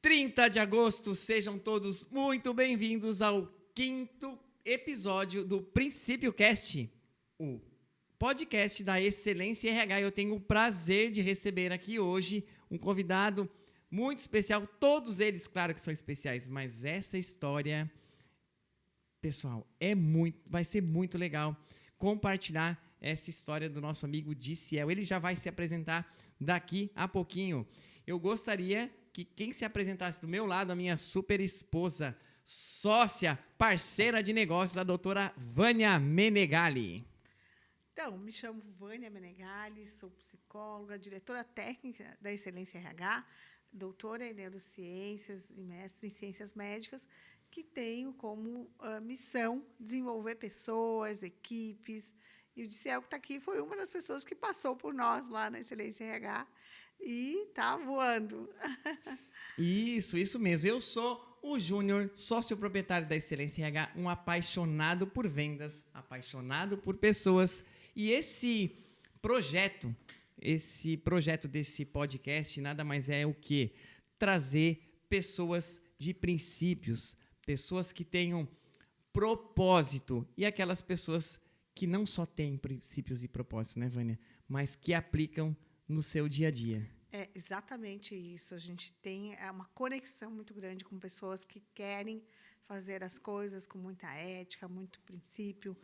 30 de agosto, sejam todos muito bem-vindos ao 5º episódio do Princípio Cast, o podcast da Excelência RH. Eu tenho o prazer de receber aqui hoje um convidado muito especial, todos eles, claro que são especiais, mas essa história, pessoal, vai ser muito legal compartilhar essa história do nosso amigo Diciel. Ele já vai se apresentar daqui a pouquinho. Eu gostaria que quem se apresentasse do meu lado, a minha super esposa, sócia, parceira de negócios, a doutora Vânia Menegali. Então, me chamo Vânia Menegali, sou psicóloga, diretora técnica da Excelência RH, doutora em neurociências e mestre em ciências médicas, que tenho como missão desenvolver pessoas, equipes. E o Diciel, que está aqui, foi uma das pessoas que passou por nós lá na Excelência RH e está voando. Isso mesmo. Eu sou o Júnior, sócio proprietário da Excelência RH, um apaixonado por vendas, apaixonado por pessoas. E esse projeto desse podcast nada mais é o quê? Trazer pessoas de princípios, pessoas que tenham propósito e aquelas pessoas que não só têm princípios e propósitos, né, Vânia? Mas que aplicam no seu dia a dia. É exatamente isso. A gente tem uma conexão muito grande com pessoas que querem fazer as coisas com muita ética, muito princípio,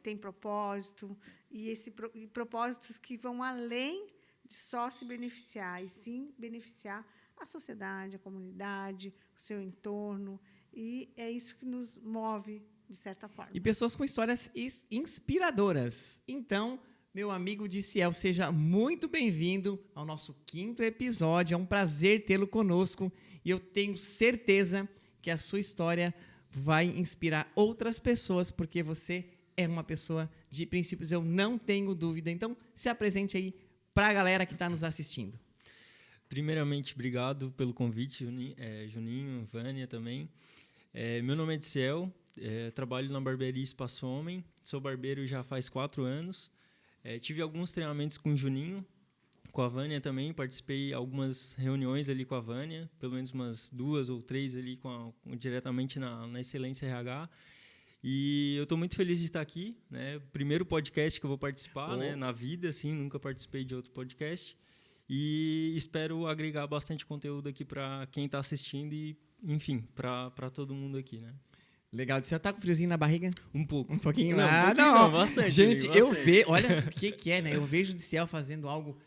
tem propósito, e propósitos que vão além de só se beneficiar, e sim beneficiar a sociedade, a comunidade, o seu entorno. E é isso que nos move, de certa forma. E pessoas com histórias inspiradoras. Então, meu amigo Diciel, seja muito bem-vindo ao nosso 5º episódio. É um prazer tê-lo conosco e eu tenho certeza que a sua história vai inspirar outras pessoas, porque você é uma pessoa de princípios, eu não tenho dúvida. Então, se apresente aí para a galera que está nos assistindo. Primeiramente, obrigado pelo convite, Juninho, Vânia também. Meu nome é Diciel, trabalho na barbearia Espaço Homem, sou barbeiro já faz 4 anos. Tive alguns treinamentos com o Juninho, com a Vânia também, participei de algumas reuniões ali com a Vânia, pelo menos umas 2 ou 3 ali diretamente na Excelência RH. E eu estou muito feliz de estar aqui, né? Primeiro podcast que eu vou participar, né? Na vida, assim, nunca participei de outro podcast. E espero agregar bastante conteúdo aqui para quem está assistindo e, enfim, para todo mundo aqui, né? Legal. Você tá com friozinho na barriga? Um pouco. Um pouquinho? Não, bastante. Gente, bastante. eu vejo... Olha, o que é, né? Eu vejo o Diciel fazendo algo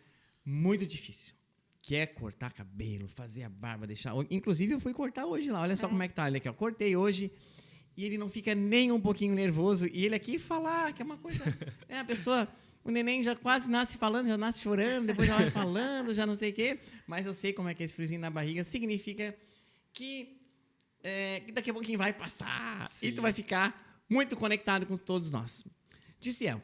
muito difícil, que é cortar cabelo, fazer a barba, deixar... Inclusive, eu fui cortar hoje lá. Olha só como é que tá. Olha aqui, ó. Cortei hoje e ele não fica nem um pouquinho nervoso. E ele aqui falar que é uma coisa... A pessoa... O neném já quase nasce falando, já nasce chorando, depois já vai falando, já não sei o quê. Mas eu sei como é que é esse friozinho na barriga. Significa que daqui a pouquinho vai passar. Sim. E tu vai ficar muito conectado com todos nós. Diciel,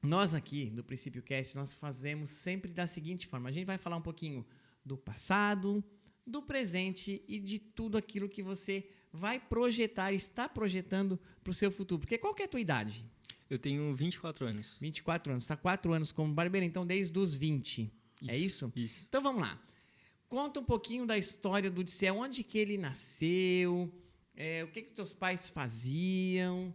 nós aqui do Princípio Cast, nós fazemos sempre da seguinte forma. A gente vai falar um pouquinho do passado, do presente e de tudo aquilo que você vai projetar, está projetando para o seu futuro. Porque qual que é a tua idade? Eu tenho 24 anos. 24 anos. Está 4 anos como barbeiro, então desde os 20. Isso, é isso? Isso. Então vamos lá. Conta um pouquinho da história do Diciel. Onde que ele nasceu? O que teus pais faziam?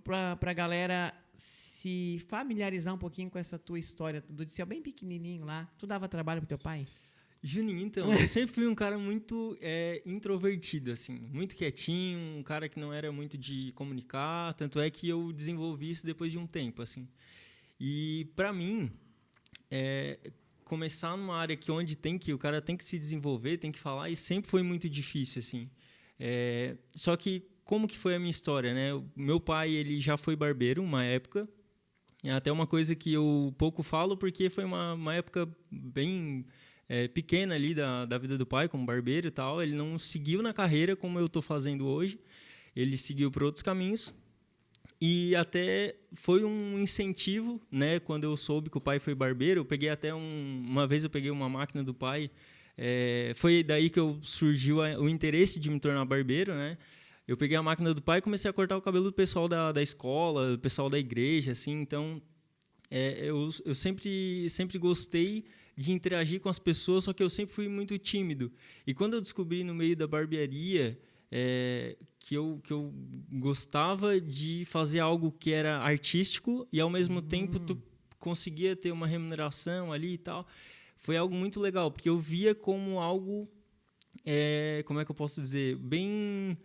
Para a galera se familiarizar um pouquinho com essa tua história do Diciel bem pequenininho lá. Tu dava trabalho pro teu pai? Juninho, então, eu sempre fui um cara muito introvertido, assim, muito quietinho, um cara que não era muito de comunicar, tanto é que eu desenvolvi isso depois de um tempo, assim. E, para mim, começar numa área onde o cara tem que se desenvolver, tem que falar, e sempre foi muito difícil, assim. Só que, como que foi a minha história, né? O meu pai, ele já foi barbeiro uma época, é até uma coisa que eu pouco falo, porque foi uma época bem... pequena ali da vida do pai, como barbeiro e tal. Ele não seguiu na carreira como eu estou fazendo hoje. Ele seguiu por outros caminhos. E até foi um incentivo, né? Quando eu soube que o pai foi barbeiro, eu peguei até uma vez eu peguei uma máquina do pai. Foi daí que surgiu o interesse de me tornar barbeiro, né? Eu peguei a máquina do pai e comecei a cortar o cabelo do pessoal da escola, do pessoal da igreja, assim. Então, eu sempre gostei de interagir com as pessoas, só que eu sempre fui muito tímido. E quando eu descobri no meio da barbearia que eu gostava de fazer algo que era artístico e, ao mesmo tempo, tu conseguia ter uma remuneração ali e tal, foi algo muito legal, porque eu via como algo, como é que eu posso dizer, bem...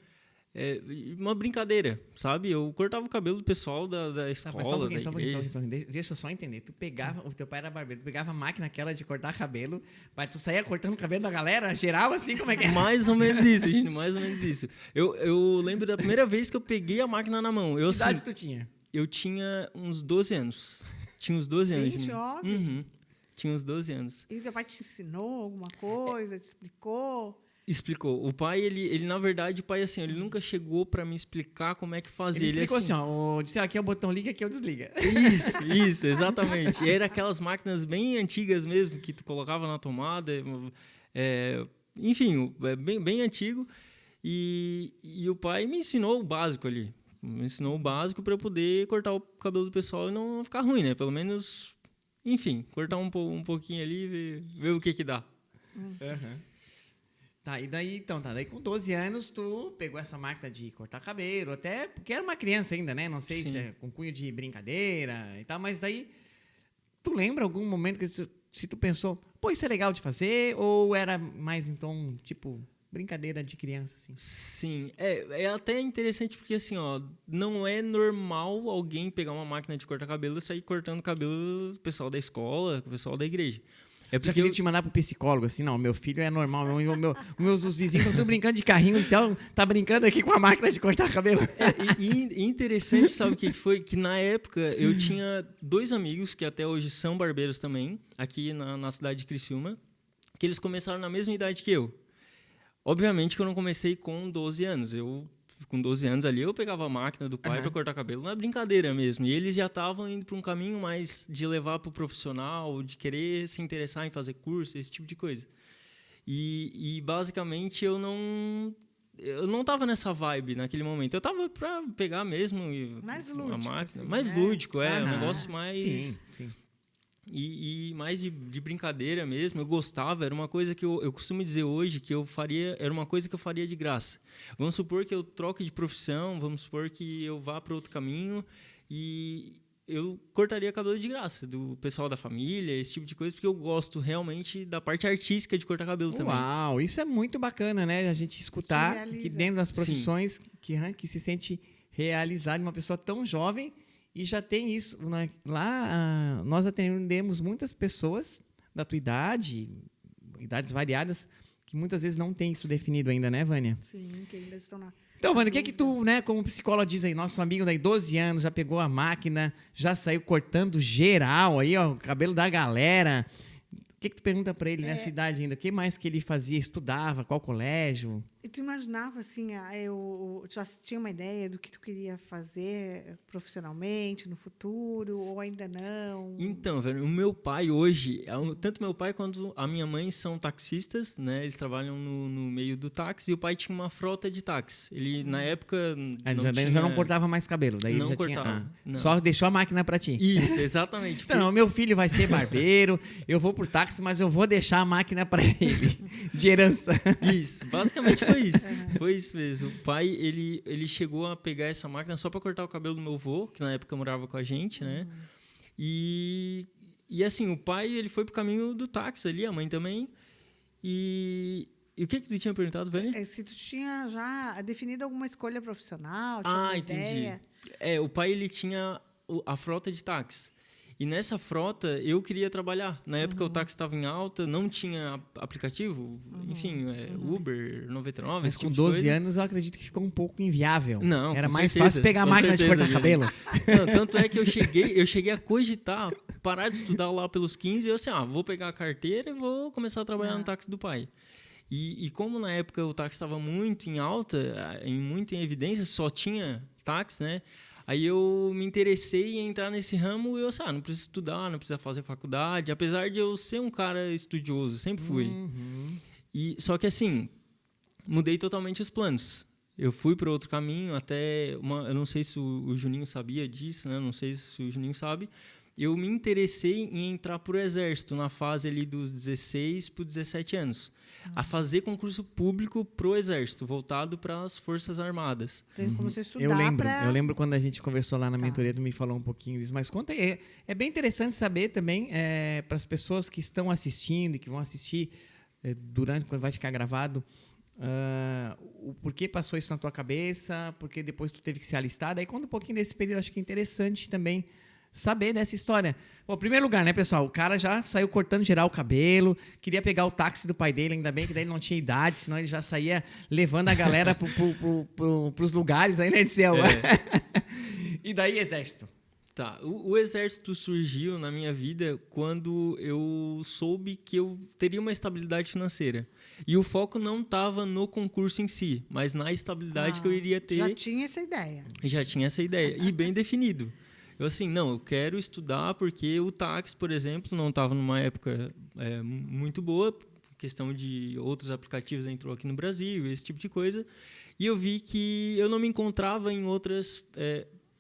uma brincadeira, sabe? Eu cortava o cabelo do pessoal da escola, só um pouquinho, da só um igreja. pouquinho. Deixa eu só entender. Tu pegava, o teu pai era barbeiro, tu pegava a máquina aquela de cortar cabelo, mas tu saía cortando o cabelo da galera, geral, assim, como é que é? Mais ou menos isso, gente, mais ou menos isso. Eu lembro da primeira vez que eu peguei a máquina na mão. Que idade tu tinha? Eu tinha uns 12 anos. Tinha uns 12 anos. Bem jovem. Uhum. Tinha uns 12 anos. E teu pai te ensinou alguma coisa, te explicou? Explicou. O pai, ele na verdade, o pai, assim, ele nunca chegou para me explicar como é que fazia. Ele explicou assim, ó, disse, aqui é o botão liga, aqui é o desliga. Isso, exatamente. E era aquelas máquinas bem antigas mesmo, que tu colocava na tomada. Enfim, bem antigo. E o pai me ensinou o básico ali. Me ensinou o básico para eu poder cortar o cabelo do pessoal e não ficar ruim, né? Pelo menos, enfim, cortar um pouquinho ali e ver o que dá. Uhum. Tá, e daí, então, daí com 12 anos tu pegou essa máquina de cortar cabelo, até porque era uma criança ainda, né? Não sei Sim. se é com cunho de brincadeira e tal, mas daí tu lembra algum momento que se tu pensou, pô, isso é legal de fazer, ou era mais, então, tipo, brincadeira de criança, assim? Sim, é até interessante porque, assim, ó, não é normal alguém pegar uma máquina de cortar cabelo e sair cortando cabelo do pessoal da escola, do pessoal da igreja. É Já porque queria te mandar pro psicólogo, assim, não, meu filho é normal, os vizinhos estão brincando de carrinho, o céu tá brincando aqui com a máquina de cortar cabelo. E interessante, sabe o que foi? Que na época eu tinha 2 amigos, que até hoje são barbeiros também, aqui na cidade de Criciúma, que eles começaram na mesma idade que eu. Obviamente que eu não comecei com 12 anos. Com 12 anos ali, eu pegava a máquina do pai para cortar cabelo na brincadeira mesmo. E eles já estavam indo para um caminho mais de levar para o profissional, de querer se interessar em fazer curso, esse tipo de coisa. E basicamente eu não estava nessa vibe naquele momento. Eu estava para pegar mesmo Mais a lúdico, máquina. assim, Mais né? lúdico, um negócio mais... Sim. E mais de brincadeira mesmo, eu gostava, era uma coisa que eu costumo dizer hoje que eu faria, era uma coisa que eu faria de graça. Vamos supor que eu troque de profissão, vamos supor que eu vá para outro caminho e eu cortaria cabelo de graça, do pessoal da família, esse tipo de coisa, porque eu gosto realmente da parte artística de cortar cabelo também. Uau, isso é muito bacana, né? A gente escutar que dentro das profissões que se sente realizado, uma pessoa tão jovem. E já tem isso. Lá, nós atendemos muitas pessoas da tua idade, idades variadas, que muitas vezes não tem isso definido ainda, né, Vânia? Sim, que ainda estão na... Então, Vânia, o que tu, né, como psicóloga diz aí, nosso amigo daí, 12 anos, já pegou a máquina, já saiu cortando geral aí, ó, o cabelo da galera. O que tu pergunta para ele nessa idade ainda? O que mais que ele fazia? Estudava? Qual colégio? E tu imaginava, assim, tu já tinha uma ideia do que tu queria fazer profissionalmente no futuro, ou ainda não? Então, velho, o meu pai hoje, tanto meu pai quanto a minha mãe são taxistas, né? Eles trabalham no meio do táxi e o pai tinha uma frota de táxi. Ele, na época, já não cortava mais cabelo, daí não ele já cortava, tinha... só deixou a máquina para ti. Isso, exatamente. Não, meu filho vai ser barbeiro, eu vou pro táxi, mas eu vou deixar a máquina para ele, de herança. Isso, basicamente foi isso. Foi isso mesmo. O pai, ele chegou a pegar essa máquina só para cortar o cabelo do meu avô, que na época morava com a gente, né? E assim, o pai, ele foi pro caminho do táxi ali, a mãe também. E o que tu tinha perguntado, Vânia? Se tu tinha já definido alguma escolha profissional, tinha alguma ideia? Entendi. O pai, ele tinha a frota de táxi. E nessa frota, eu queria trabalhar. Na época, o táxi estava em alta, não tinha aplicativo, enfim, Uber, 99, Mas esse com tipo 12 de coisa. anos, eu acredito que ficou um pouco inviável. Não, era com mais certeza, fácil pegar a com máquina de certeza, cortar cabelo. Não, tanto é que eu cheguei a cogitar, parar de estudar lá pelos 15, e eu assim, vou pegar a carteira e vou começar a trabalhar no táxi do pai. E como na época o táxi estava muito em alta, muito em evidência, só tinha táxi, né? Aí eu me interessei em entrar nesse ramo e eu assim, não precisa estudar, não precisa fazer faculdade, apesar de eu ser um cara estudioso, sempre fui. Só que assim, mudei totalmente os planos. Eu fui para outro caminho, eu não sei se o Juninho sabia disso, né? Não sei se o Juninho sabe. eu me interessei em entrar para o Exército na fase ali dos 16 para os 17 anos. A fazer concurso público pro Exército, voltado para as Forças Armadas. Então, começou a estudar Eu lembro quando a gente conversou lá na mentoria, tu me falou um pouquinho disso. Mas conta aí, é bem interessante saber também para as pessoas que estão assistindo e que vão assistir durante, quando vai ficar gravado, o porquê passou isso na tua cabeça, porque depois tu teve que se alistar. Daí conta um pouquinho desse período, acho que é interessante também saber dessa história. Bom, em primeiro lugar, né, pessoal? O cara já saiu cortando geral o cabelo, queria pegar o táxi do pai dele, ainda bem que daí ele não tinha idade, senão ele já saía levando a galera pros lugares aí, né, de céu. E daí, Exército? Tá, o Exército surgiu na minha vida quando eu soube que eu teria uma estabilidade financeira. E o foco não estava no concurso em si, mas na estabilidade que eu iria ter. Já tinha essa ideia. Já tinha essa ideia, e bem definido. Eu assim, não, eu quero estudar porque o táxi, por exemplo, não estava numa época muito boa, questão de outros aplicativos entrou aqui no Brasil, esse tipo de coisa, e eu vi que eu não me encontrava em outras,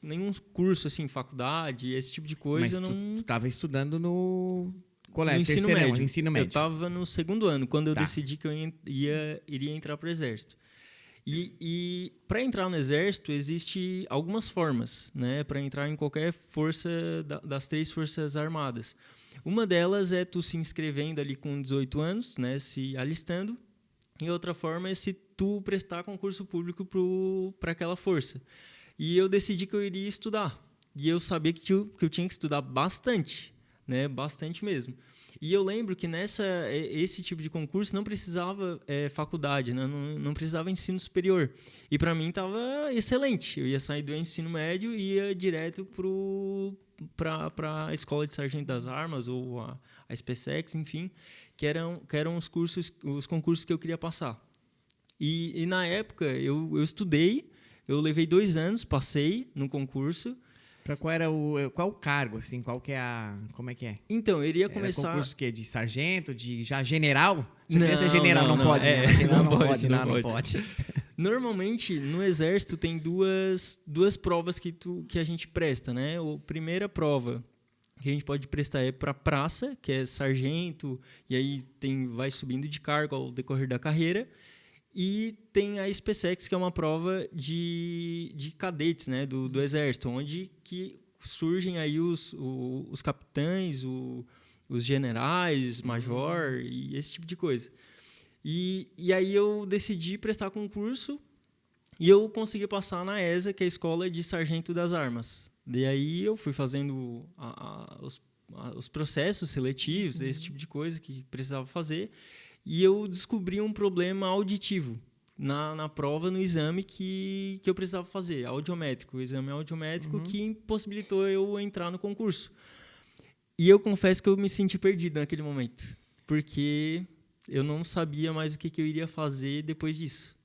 nenhum curso, assim, faculdade, esse tipo de coisa. Mas eu não... tu estava estudando no colégio, ensino médio. ensino médio. Eu estava no segundo ano, quando eu decidi que eu iria entrar para o Exército. E para entrar no Exército, existe algumas formas, né, para entrar em qualquer força das 3 Forças Armadas. Uma delas é tu se inscrevendo ali com 18 anos, né, se alistando. E outra forma é se tu prestar concurso público para aquela força. E eu decidi que eu iria estudar. E eu sabia que eu tinha que estudar bastante, né, bastante mesmo. E eu lembro que esse tipo de concurso não precisava faculdade, né? Não precisava ensino superior. E para mim estava excelente. Eu ia sair do ensino médio e ia direto para a Escola de Sargento das Armas ou a SpaceX, enfim, que eram os concursos que eu queria passar. E na época eu estudei, eu levei 2 anos, passei no concurso. Qual o cargo, assim? Qual que é como é que é? Então, eu iria começar... Era concurso de sargento, de já general? Você queria ser general, não pode, né? Não pode. Normalmente, no Exército, tem duas provas que a gente presta, né? A primeira prova que a gente pode prestar é para praça, que é sargento, e aí vai subindo de cargo ao decorrer da carreira. E tem a SpaceX, que é uma prova de cadetes, né, do Exército, onde que surgem aí os capitães, os generais, major e esse tipo de coisa. E aí eu decidi prestar concurso e eu consegui passar na ESA, que é a Escola de Sargento das Armas. E aí eu fui fazendo os processos seletivos, esse tipo de coisa que precisava fazer. E eu descobri um problema auditivo na prova, no exame que eu precisava fazer, audiométrico. O exame audiométrico que impossibilitou eu entrar no concurso. E eu confesso que eu me senti perdido naquele momento, porque eu não sabia mais o que eu iria fazer depois disso.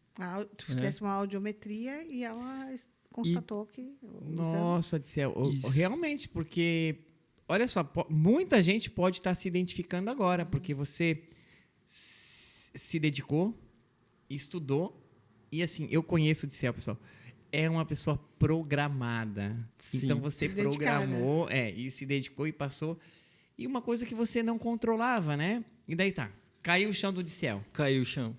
Tu fizesse uma audiometria e ela constatou que... Nossa, de céu. Realmente, porque, olha só, muita gente pode estar se identificando agora, porque você... se dedicou, estudou, e assim, eu conheço o Dicel, pessoal, é uma pessoa programada. Sim. Então você programou, e se dedicou e passou. E uma coisa que você não controlava, né? E daí caiu o chão do Dicel. Caiu o chão.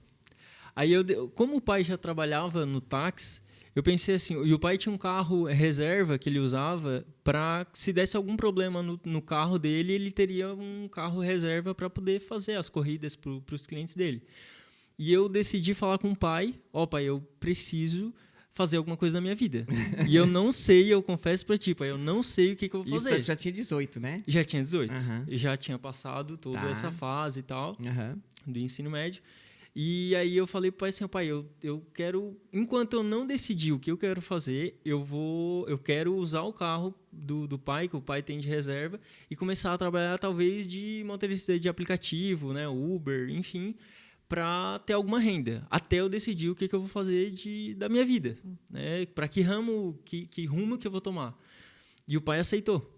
Aí como o pai já trabalhava no táxi, eu pensei assim, e o pai tinha um carro reserva que ele usava para se desse algum problema no carro dele, ele teria um carro reserva para poder fazer as corridas para os clientes dele. E eu decidi falar com o pai, pai, eu preciso fazer alguma coisa na minha vida. E eu não sei, eu confesso para ti, pai, eu não sei o que eu vou fazer. Isso já tinha 18, né? Já tinha 18. Já tinha passado toda essa fase e tal, do ensino médio. E aí eu falei pro pai assim, pai, eu quero, enquanto eu não decidi o que eu quero fazer, eu quero usar o carro do pai, que o pai tem de reserva, e começar a trabalhar talvez de motorista de aplicativo, né, Uber, enfim, para ter alguma renda, até eu decidir o que eu vou fazer da minha vida, né, para que rumo que eu vou tomar. E o pai aceitou.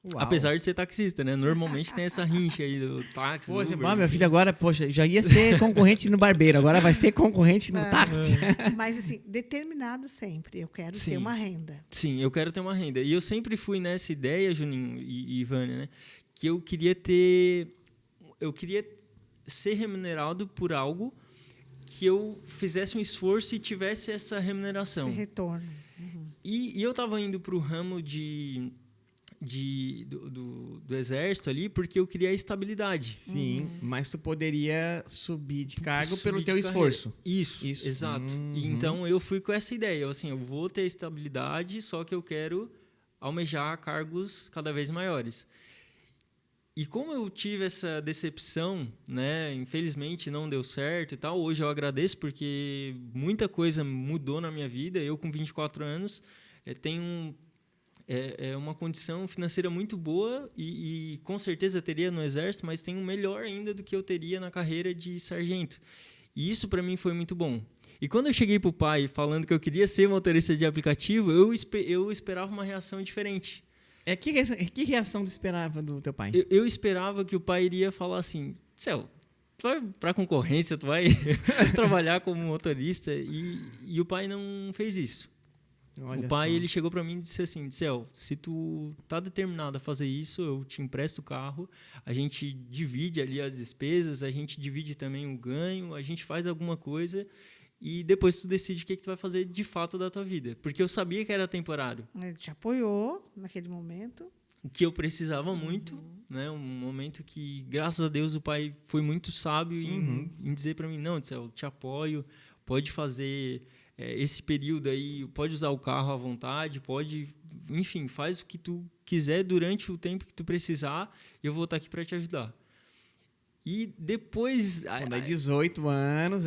Uau. Apesar de ser taxista, né? Normalmente tem essa rincha aí do táxi. Poxa, Uber, meu enfim. filho agora, poxa, já ia ser concorrente no barbeiro, agora vai ser concorrente no táxi. Mas, assim, determinado sempre. Eu quero Sim. ter uma renda. Sim, eu quero ter uma renda. E eu sempre fui nessa ideia, Juninho e Vânia, né? Que eu queria ser remunerado por algo que eu fizesse um esforço e tivesse essa remuneração. Esse retorno. E eu estava indo para o ramo do exército ali porque eu queria a estabilidade. Sim, mas tu poderia subir de cargo Subir pelo de teu carreira. esforço. Isso, Isso. exato. Uhum. E então eu fui com essa ideia. Eu vou ter estabilidade, só que eu quero almejar cargos cada vez maiores. E como eu tive essa decepção, né, infelizmente não deu certo e tal, hoje eu agradeço porque muita coisa mudou na minha vida. Eu, com 24 anos, tenho uma condição financeira muito boa e com certeza teria no Exército, mas tenho melhor ainda do que eu teria na carreira de sargento. E isso, para mim, foi muito bom. E quando eu cheguei para o pai falando que eu queria ser motorista de aplicativo, eu esperava uma reação diferente. Que reação tu esperava do teu pai? Eu esperava que o pai iria falar assim, Céu, tu vai para concorrência, tu vai trabalhar como motorista, e o pai não fez isso. Olha o pai só. ele chegou para mim e disse assim, Céu, se tu tá determinado a fazer isso, eu te empresto o carro, a gente divide ali as despesas, a gente divide também o ganho, a gente faz alguma coisa e depois tu decide o que tu vai fazer de fato da tua vida. Porque eu sabia que era temporário. Ele te apoiou naquele momento. Que eu precisava muito, né? Um momento que, graças a Deus, o pai foi muito sábio em dizer para mim, não, eu te apoio, pode fazer esse período aí, pode usar o carro à vontade, pode, enfim, faz o que tu quiser durante o tempo que tu precisar, eu vou estar aqui para te ajudar. E depois... Quando é 18 anos,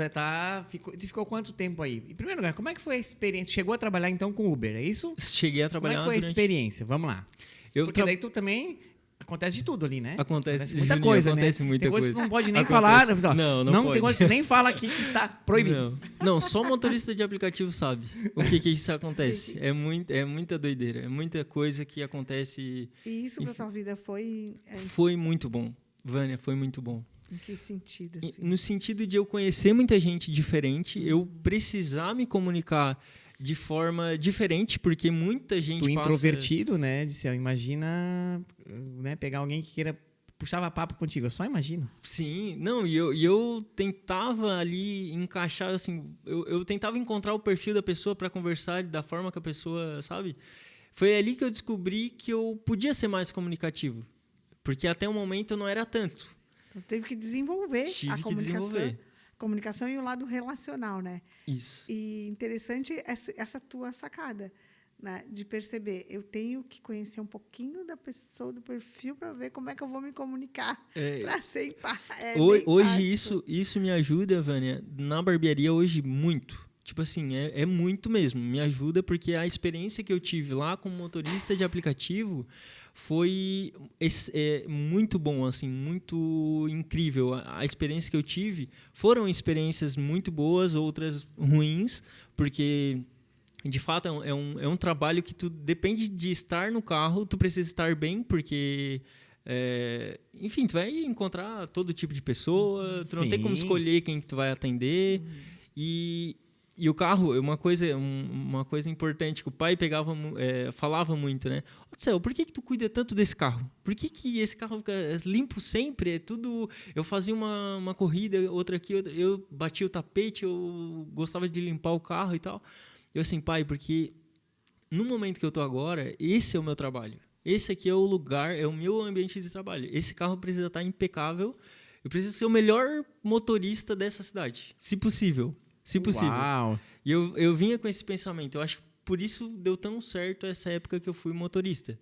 tu ficou quanto tempo aí? Em primeiro lugar, como é que foi a experiência? Chegou a trabalhar então com Uber, é isso? Cheguei a Como trabalhar é que foi a experiência? Vamos lá. Porque daí tu também... Acontece de tudo ali, né? Acontece muita Juninho, coisa, acontece né? muita Tem coisa que tu coisa. não pode nem Acontece. falar. Pessoal. Não Tem pode. coisa que tu nem fala aqui que está proibido. Não, só motorista de aplicativo sabe o que isso acontece. É muita doideira, é muita coisa que acontece. E isso para tua vida foi... Foi muito bom, Vânia, foi muito bom. Em que sentido? Assim? No sentido de eu conhecer muita gente diferente, eu precisar me comunicar de forma diferente, porque muita gente Tu passa... introvertido, né? Imagina, né, pegar alguém que queira puxava papo contigo. Eu só imagino. Sim, não, e eu tentava ali encaixar, assim, eu tentava encontrar o perfil da pessoa para conversar da forma que a pessoa, sabe? Foi ali que eu descobri que eu podia ser mais comunicativo, porque até o momento eu não era tanto. Então, teve que desenvolver Tive a que comunicação. desenvolver. Comunicação e o lado relacional, né? Isso. E interessante essa tua sacada, né? De perceber, eu tenho que conhecer um pouquinho da pessoa, do perfil, para ver como é que eu vou me comunicar para ser hoje isso me ajuda, Vânia, na barbearia hoje muito. Tipo assim, é muito mesmo. Me ajuda porque a experiência que eu tive lá como motorista de aplicativo foi muito bom, assim, muito incrível. A experiência que eu tive foram experiências muito boas, outras ruins, porque de fato é um trabalho que tu depende de estar no carro, tu precisa estar bem, porque enfim, tu vai encontrar todo tipo de pessoa, tu não tem como escolher quem que tu vai atender. E o carro, uma coisa importante que o pai falava muito, né? Ô, Céu, por que tu cuida tanto desse carro? Por que esse carro fica limpo sempre? É tudo... Eu fazia uma corrida, outra aqui, outra... Eu batia o tapete, eu gostava de limpar o carro e tal. Eu assim, pai, porque no momento que eu tô agora, esse é o meu trabalho. Esse aqui é o lugar, é o meu ambiente de trabalho. Esse carro precisa estar impecável. Eu preciso ser o melhor motorista dessa cidade, se possível. Se possível. Uau. E eu vinha com esse pensamento. Eu acho que por isso deu tão certo essa época que eu fui motorista.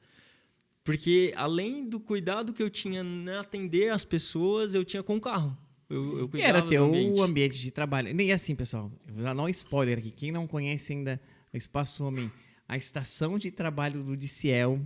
Porque, além do cuidado que eu tinha em atender as pessoas, eu tinha com o carro. Eu Que era cuidava teu do ambiente de trabalho. E assim, pessoal, vou dar um spoiler aqui. Quem não conhece ainda o Espaço Homem, a estação de trabalho do DCL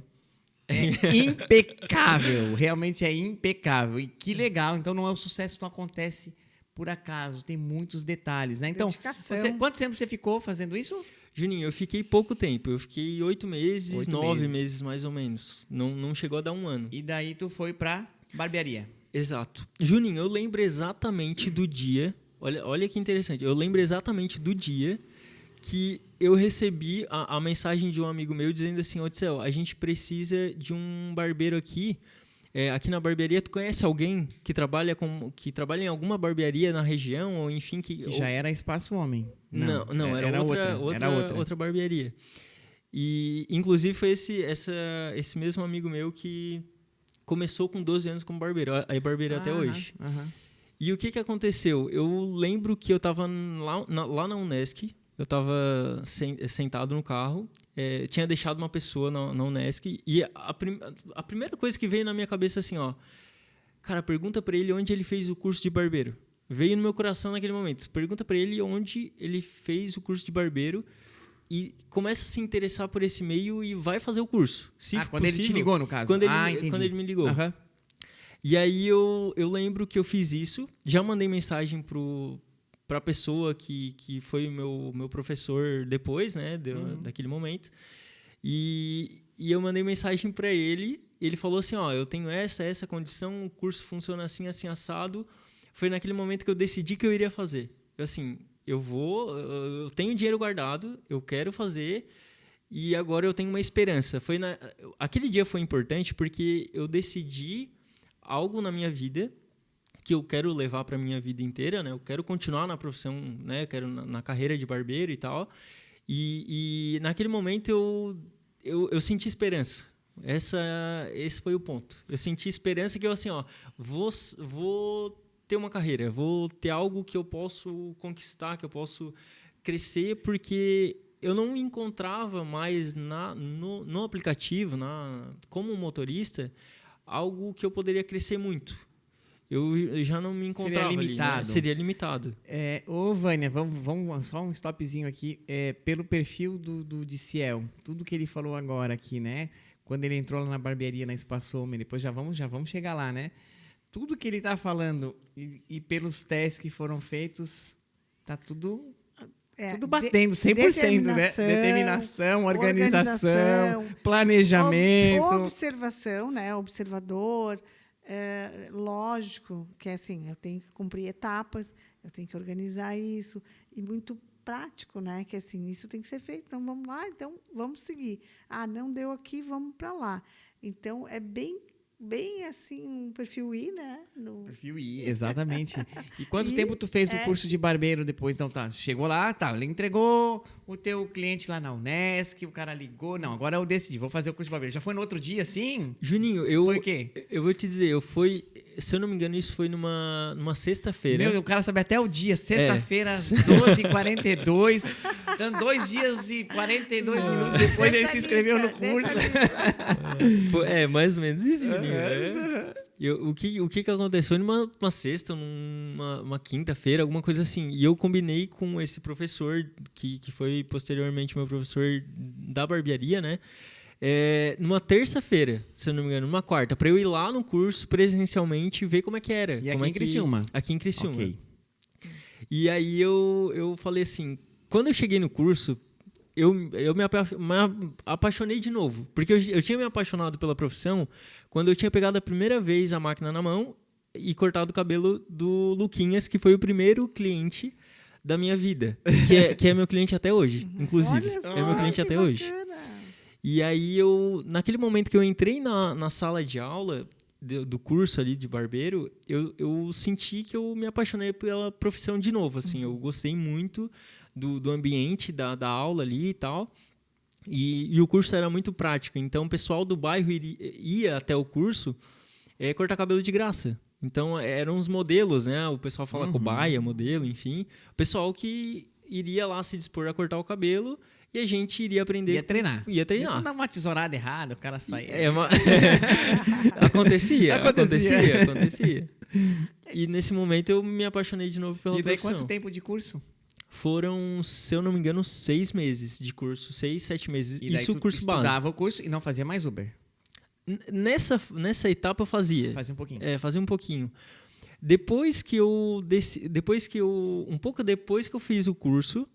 é impecável. Realmente é impecável. E que legal. Então, não é o sucesso que não acontece por acaso, tem muitos detalhes, né? Então, Dedicação. quanto tempo você ficou fazendo isso? Juninho, eu fiquei pouco tempo. Eu fiquei 8 meses, 8 9 meses. meses mais ou menos. Não chegou a dar 1 ano. E daí tu foi pra barbearia. Exato. Juninho, eu lembro exatamente do dia. Olha que interessante. Eu lembro exatamente do dia que eu recebi a mensagem de um amigo meu dizendo assim: Odissel, a gente precisa de um barbeiro aqui. Aqui na barbearia, tu conhece alguém que trabalha em alguma barbearia na região? Ou enfim, Que já era Espaço Homem. Não, era outra barbearia. E, inclusive, foi esse mesmo amigo meu que começou com 12 anos como barbeiro. Aí barbeiro até hoje. E o que aconteceu? Eu lembro que eu estava lá na Unesc, eu estava sentado no carro, tinha deixado uma pessoa na Unesc, e a primeira coisa que veio na minha cabeça assim, ó, cara, pergunta para ele onde ele fez o curso de barbeiro. Veio no meu coração naquele momento. Pergunta para ele onde ele fez o curso de barbeiro e começa a se interessar por esse meio e vai fazer o curso. Quando ele te ligou, no caso. Quando entendi. Quando ele me ligou. E aí eu lembro que eu fiz isso, já mandei mensagem para a pessoa que foi o meu professor depois, né, daquele momento. E eu mandei mensagem para ele, e ele falou assim, ó, eu tenho essa condição, o curso funciona assim, assim, assado. Foi naquele momento que eu decidi que eu iria fazer. Eu tenho dinheiro guardado, eu quero fazer, e agora eu tenho uma esperança. Aquele dia foi importante porque eu decidi algo na minha vida que eu quero levar para a minha vida inteira, né? Eu quero continuar na profissão, né? Eu quero na carreira de barbeiro e tal. E naquele momento eu senti esperança. Esse foi o ponto. Eu senti esperança que eu assim, ó, vou ter uma carreira, vou ter algo que eu posso conquistar, que eu posso crescer, porque eu não encontrava mais no aplicativo, como motorista, algo que eu poderia crescer muito. Eu já não me encontrava. Seria limitado. Ali, né? Seria limitado. Ô, Vânia, vamos só um stopzinho aqui. Pelo perfil do Diciel, tudo que ele falou agora aqui, né? Quando ele entrou lá na barbearia, na Espaço Homem, depois já vamos chegar lá, né? Tudo que ele está falando e pelos testes que foram feitos, tá tudo batendo, 100%, né? Determinação, organização, planejamento. Observação, né? Observador. Lógico que assim, eu tenho que cumprir etapas, eu tenho que organizar isso. E muito prático, né? Que assim, isso tem que ser feito. Então, vamos lá, então vamos seguir. Não deu aqui, vamos para lá. Então, é bem assim, um perfil I, né? Perfil I, exatamente. E quanto tempo tu fez o curso de barbeiro depois? Então, chegou lá, ele entregou o teu cliente lá na Unesc, o cara ligou. Não, agora eu decidi, vou fazer o curso de barbeiro. Já foi no outro dia, sim? Juninho, foi o quê? Eu vou te dizer, se eu não me engano, isso foi numa sexta-feira. O cara sabe até o dia, sexta-feira, às 12h42. Dando 2 dias e 42 minutos depois, ele se inscreveu no curso. Mais ou menos isso, Juninho. O que aconteceu? Foi numa sexta, numa quinta-feira, alguma coisa assim. E eu combinei com esse professor, que foi posteriormente meu professor da barbearia, né? Numa terça-feira, se eu não me engano, numa quarta, para eu ir lá no curso presencialmente e ver como é que era. E aqui em Criciúma? Aqui em Criciúma. Okay. E aí eu falei assim, quando eu cheguei no curso, eu me apaixonei de novo. Porque eu tinha me apaixonado pela profissão quando eu tinha pegado a primeira vez a máquina na mão e cortado o cabelo do Luquinhas, que foi o primeiro cliente da minha vida. Que é meu cliente até hoje, inclusive. Olha só, é meu cliente até bacana. hoje. E aí, naquele momento que eu entrei na sala de aula do curso ali de barbeiro, eu senti que eu me apaixonei pela profissão de novo. Assim, eu gostei muito do ambiente, da aula ali e tal. E o curso era muito prático. Então, o pessoal do bairro ia até o curso cortar cabelo de graça. Então, eram os modelos, né? O pessoal fala cobaia, modelo, enfim. O pessoal que iria lá se dispor a cortar o cabelo e a gente iria aprender. Ia treinar. Isso não dá uma tesourada errada, o cara saía. Acontecia. E nesse momento eu me apaixonei de novo pela profissão. E daí quanto tempo de curso? Foram, se eu não me engano, 6 meses de curso. 6, 7 meses. E daí isso tu curso básico. Estudava o curso e não fazia mais Uber? Nessa etapa eu fazia. Fazia um pouquinho. Fazia um pouquinho. Um pouco depois que eu fiz o curso,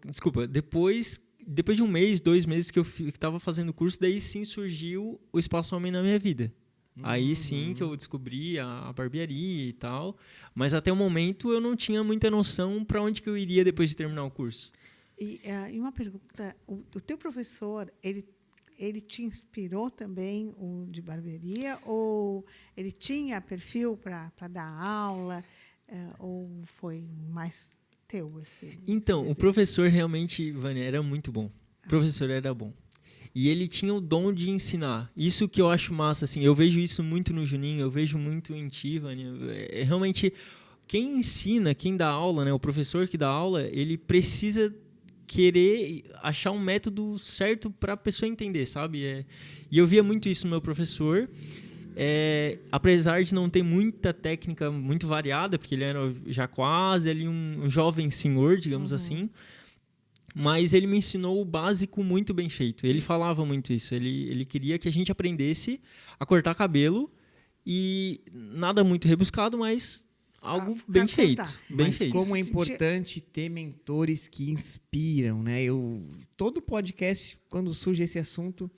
Desculpa, depois de 1 mês, 2 meses que eu estava fazendo o curso, daí sim surgiu o Espaço Homem na minha vida. Aí sim que eu descobri a barbearia e tal, mas até o momento eu não tinha muita noção para onde que eu iria depois de terminar o curso. E uma pergunta, o teu professor, ele te inspirou também o de barbearia, ou ele tinha perfil para dar aula, ou foi mais teu? Então, o professor realmente, Vânia, era muito bom. O professor era bom. E ele tinha o dom de ensinar. Isso que eu acho massa, assim. Eu vejo isso muito no Juninho, eu vejo muito em ti, Vânia. Realmente, quem ensina, quem dá aula, né, o professor que dá aula, ele precisa querer achar um método certo para a pessoa entender, sabe? E eu via muito isso no meu professor. Apesar de não ter muita técnica muito variada, porque ele era já quase ali um jovem senhor, digamos assim, mas ele me ensinou o básico muito bem feito. Ele falava muito isso. Ele queria que a gente aprendesse a cortar cabelo e nada muito rebuscado, mas algo bem feito. Bem mas feito. Como é importante ter mentores que inspiram, né? Todo podcast, quando surge esse assunto,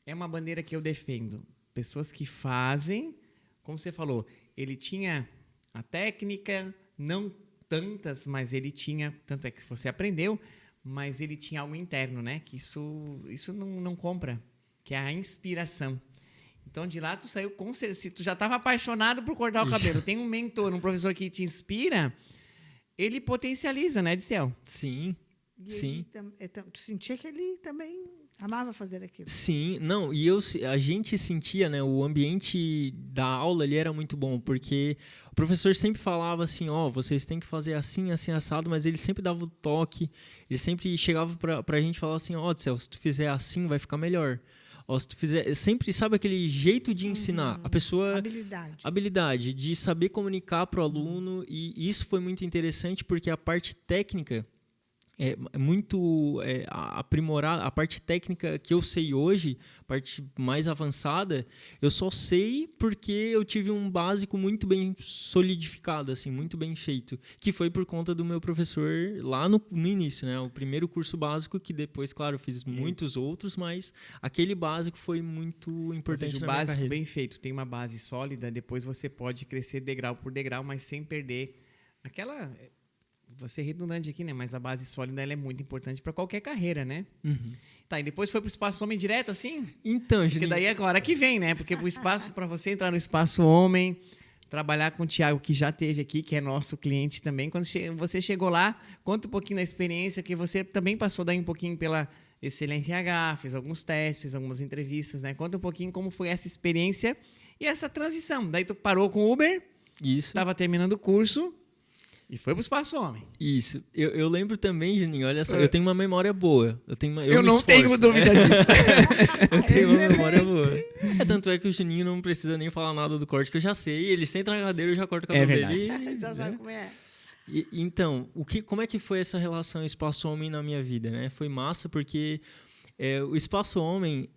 é uma bandeira que eu defendo. Pessoas que fazem, como você falou, ele tinha a técnica, não tantas, mas ele tinha, tanto é que você aprendeu, mas ele tinha algo interno, né? Que isso não compra, que é a inspiração. Então, de lá, tu saiu com certeza. Se tu já estava apaixonado por cortar o cabelo, tem um mentor, um professor que te inspira, ele potencializa, né, Dicel? Sim, sim. Tu sentia que ele também amava fazer aquilo. Sim, não, e a gente sentia, né, o ambiente da aula ele era muito bom, porque o professor sempre falava assim, vocês têm que fazer assim, assim, assado, mas ele sempre dava o toque, ele sempre chegava pra gente e falava assim, Dicel, se tu fizer assim vai ficar melhor. Se tu fizer, sempre sabe aquele jeito de ensinar, a pessoa... Habilidade de saber comunicar pro aluno, e isso foi muito interessante, porque a parte técnica... muito aprimorar a parte técnica que eu sei hoje, a parte mais avançada, eu só sei porque eu tive um básico muito bem solidificado, assim, muito bem feito, que foi por conta do meu professor lá no início, né? O primeiro curso básico, que depois, claro, eu fiz muitos outros, mas aquele básico foi muito importante na minha carreira. O básico bem feito, tem uma base sólida, depois você pode crescer degrau por degrau, mas sem perder aquela... Vou ser redundante aqui, né? Mas a base sólida ela é muito importante para qualquer carreira, né? Tá, e depois foi pro Espaço Homem direto, assim? Então, Juninho... Porque daí é agora que vem, né? Porque para você entrar no Espaço Homem, trabalhar com o Thiago, que já esteve aqui, que é nosso cliente também. Quando você chegou lá, conta um pouquinho da experiência, que você também passou daí um pouquinho pela Excelência H, fez alguns testes, algumas entrevistas, né? Conta um pouquinho como foi essa experiência e essa transição. Daí tu parou com o Uber, estava terminando o curso... E foi pro Espaço Homem. Isso. Eu lembro também, Juninho, olha só, eu tenho uma memória boa. Eu não tenho dúvida disso. Eu tenho uma memória boa. Tanto é que o Juninho não precisa nem falar nada do corte, que eu já sei. Ele senta na cadeira, eu já corto o cabelo dele. Já sabe como é. Então, como é que foi essa relação Espaço Homem na minha vida, né? Foi massa porque o Espaço Homem...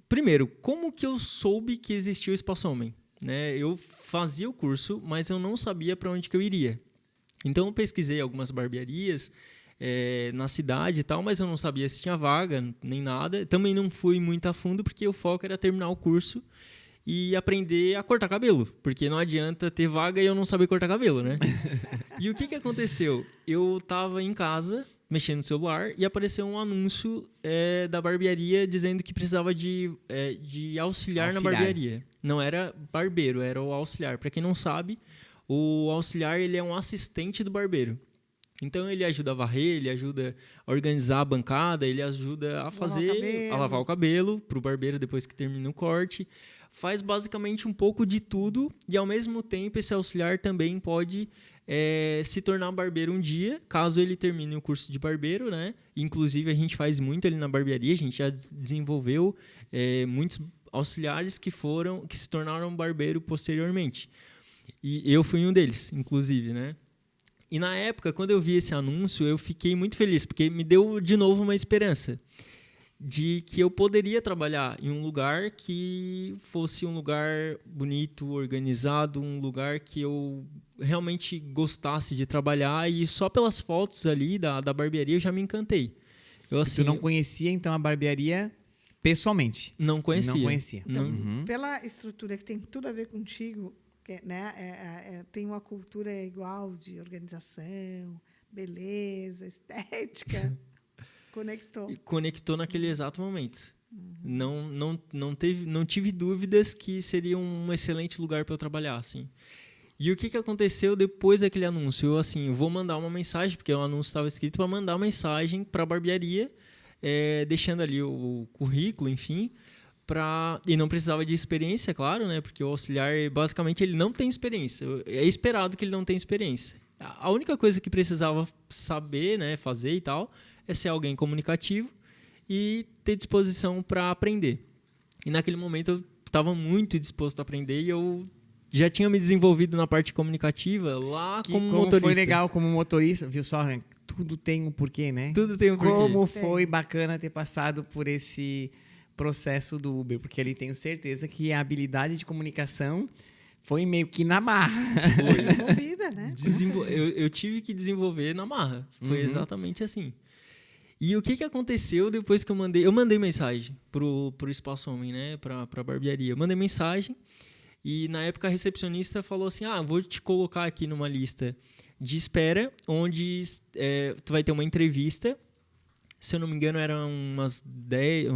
primeiro, como que eu soube que existia o Espaço Homem? Né? Eu fazia o curso, mas eu não sabia para onde que eu iria. Então, eu pesquisei algumas barbearias na cidade e tal, mas eu não sabia se tinha vaga, nem nada. Também não fui muito a fundo, porque o foco era terminar o curso e aprender a cortar cabelo. Porque não adianta ter vaga e eu não saber cortar cabelo, né? E o que aconteceu? Eu estava em casa, mexendo no celular, e apareceu um anúncio da barbearia dizendo que precisava de auxiliar na barbearia. Não era barbeiro, era o auxiliar. Para quem não sabe... O auxiliar ele é um assistente do barbeiro. Então, ele ajuda a varrer, ele ajuda a organizar a bancada, ele ajuda a lavar o cabelo para o barbeiro depois que termina o corte. Faz basicamente um pouco de tudo e, ao mesmo tempo, esse auxiliar também pode se tornar barbeiro um dia, caso ele termine o curso de barbeiro, né? Inclusive, a gente faz muito ali na barbearia, a gente já desenvolveu muitos auxiliares que se tornaram barbeiro posteriormente. E eu fui um deles, inclusive, né? E na época, quando eu vi esse anúncio, eu fiquei muito feliz, porque me deu de novo uma esperança. de que eu poderia trabalhar em um lugar que fosse um lugar bonito, organizado, um lugar que eu realmente gostasse de trabalhar, e só pelas fotos ali da barbearia eu já me encantei. Eu, assim, Tu não conhecia, então, a barbearia pessoalmente? não conhecia. Não conhecia. Então, Não- pela estrutura que tem tudo a ver contigo, que, né, tem uma cultura igual de organização, beleza, estética, conectou. E conectou naquele exato momento. Não tive dúvidas que seria um excelente lugar para eu trabalhar, assim. E o que aconteceu depois daquele anúncio? Eu, assim, vou mandar uma mensagem, porque o anúncio estava escrito para mandar uma mensagem para a barbearia, deixando ali o currículo, enfim, e não precisava de experiência, claro, né? Porque o auxiliar, basicamente, ele não tem experiência. É esperado que ele não tenha experiência. A única coisa que precisava saber, né, fazer e tal, é ser alguém comunicativo e ter disposição para aprender. E naquele momento eu estava muito disposto a aprender, e eu já tinha me desenvolvido na parte comunicativa lá como motorista. Foi legal como motorista, viu só? Tudo tem um porquê, né? Tudo tem um porquê. Como foi bacana ter passado por esse processo do Uber, porque ali tenho certeza que a habilidade de comunicação foi meio que na marra. Desenvolvida, né? Eu tive que desenvolver na marra. Foi exatamente assim. E o que aconteceu depois que eu mandei? Eu mandei mensagem pro Espaço Homem, né? Pra barbearia. Eu mandei mensagem, e na época a recepcionista falou assim: vou te colocar aqui numa lista de espera, onde tu vai ter uma entrevista. Se eu não me engano, eram uns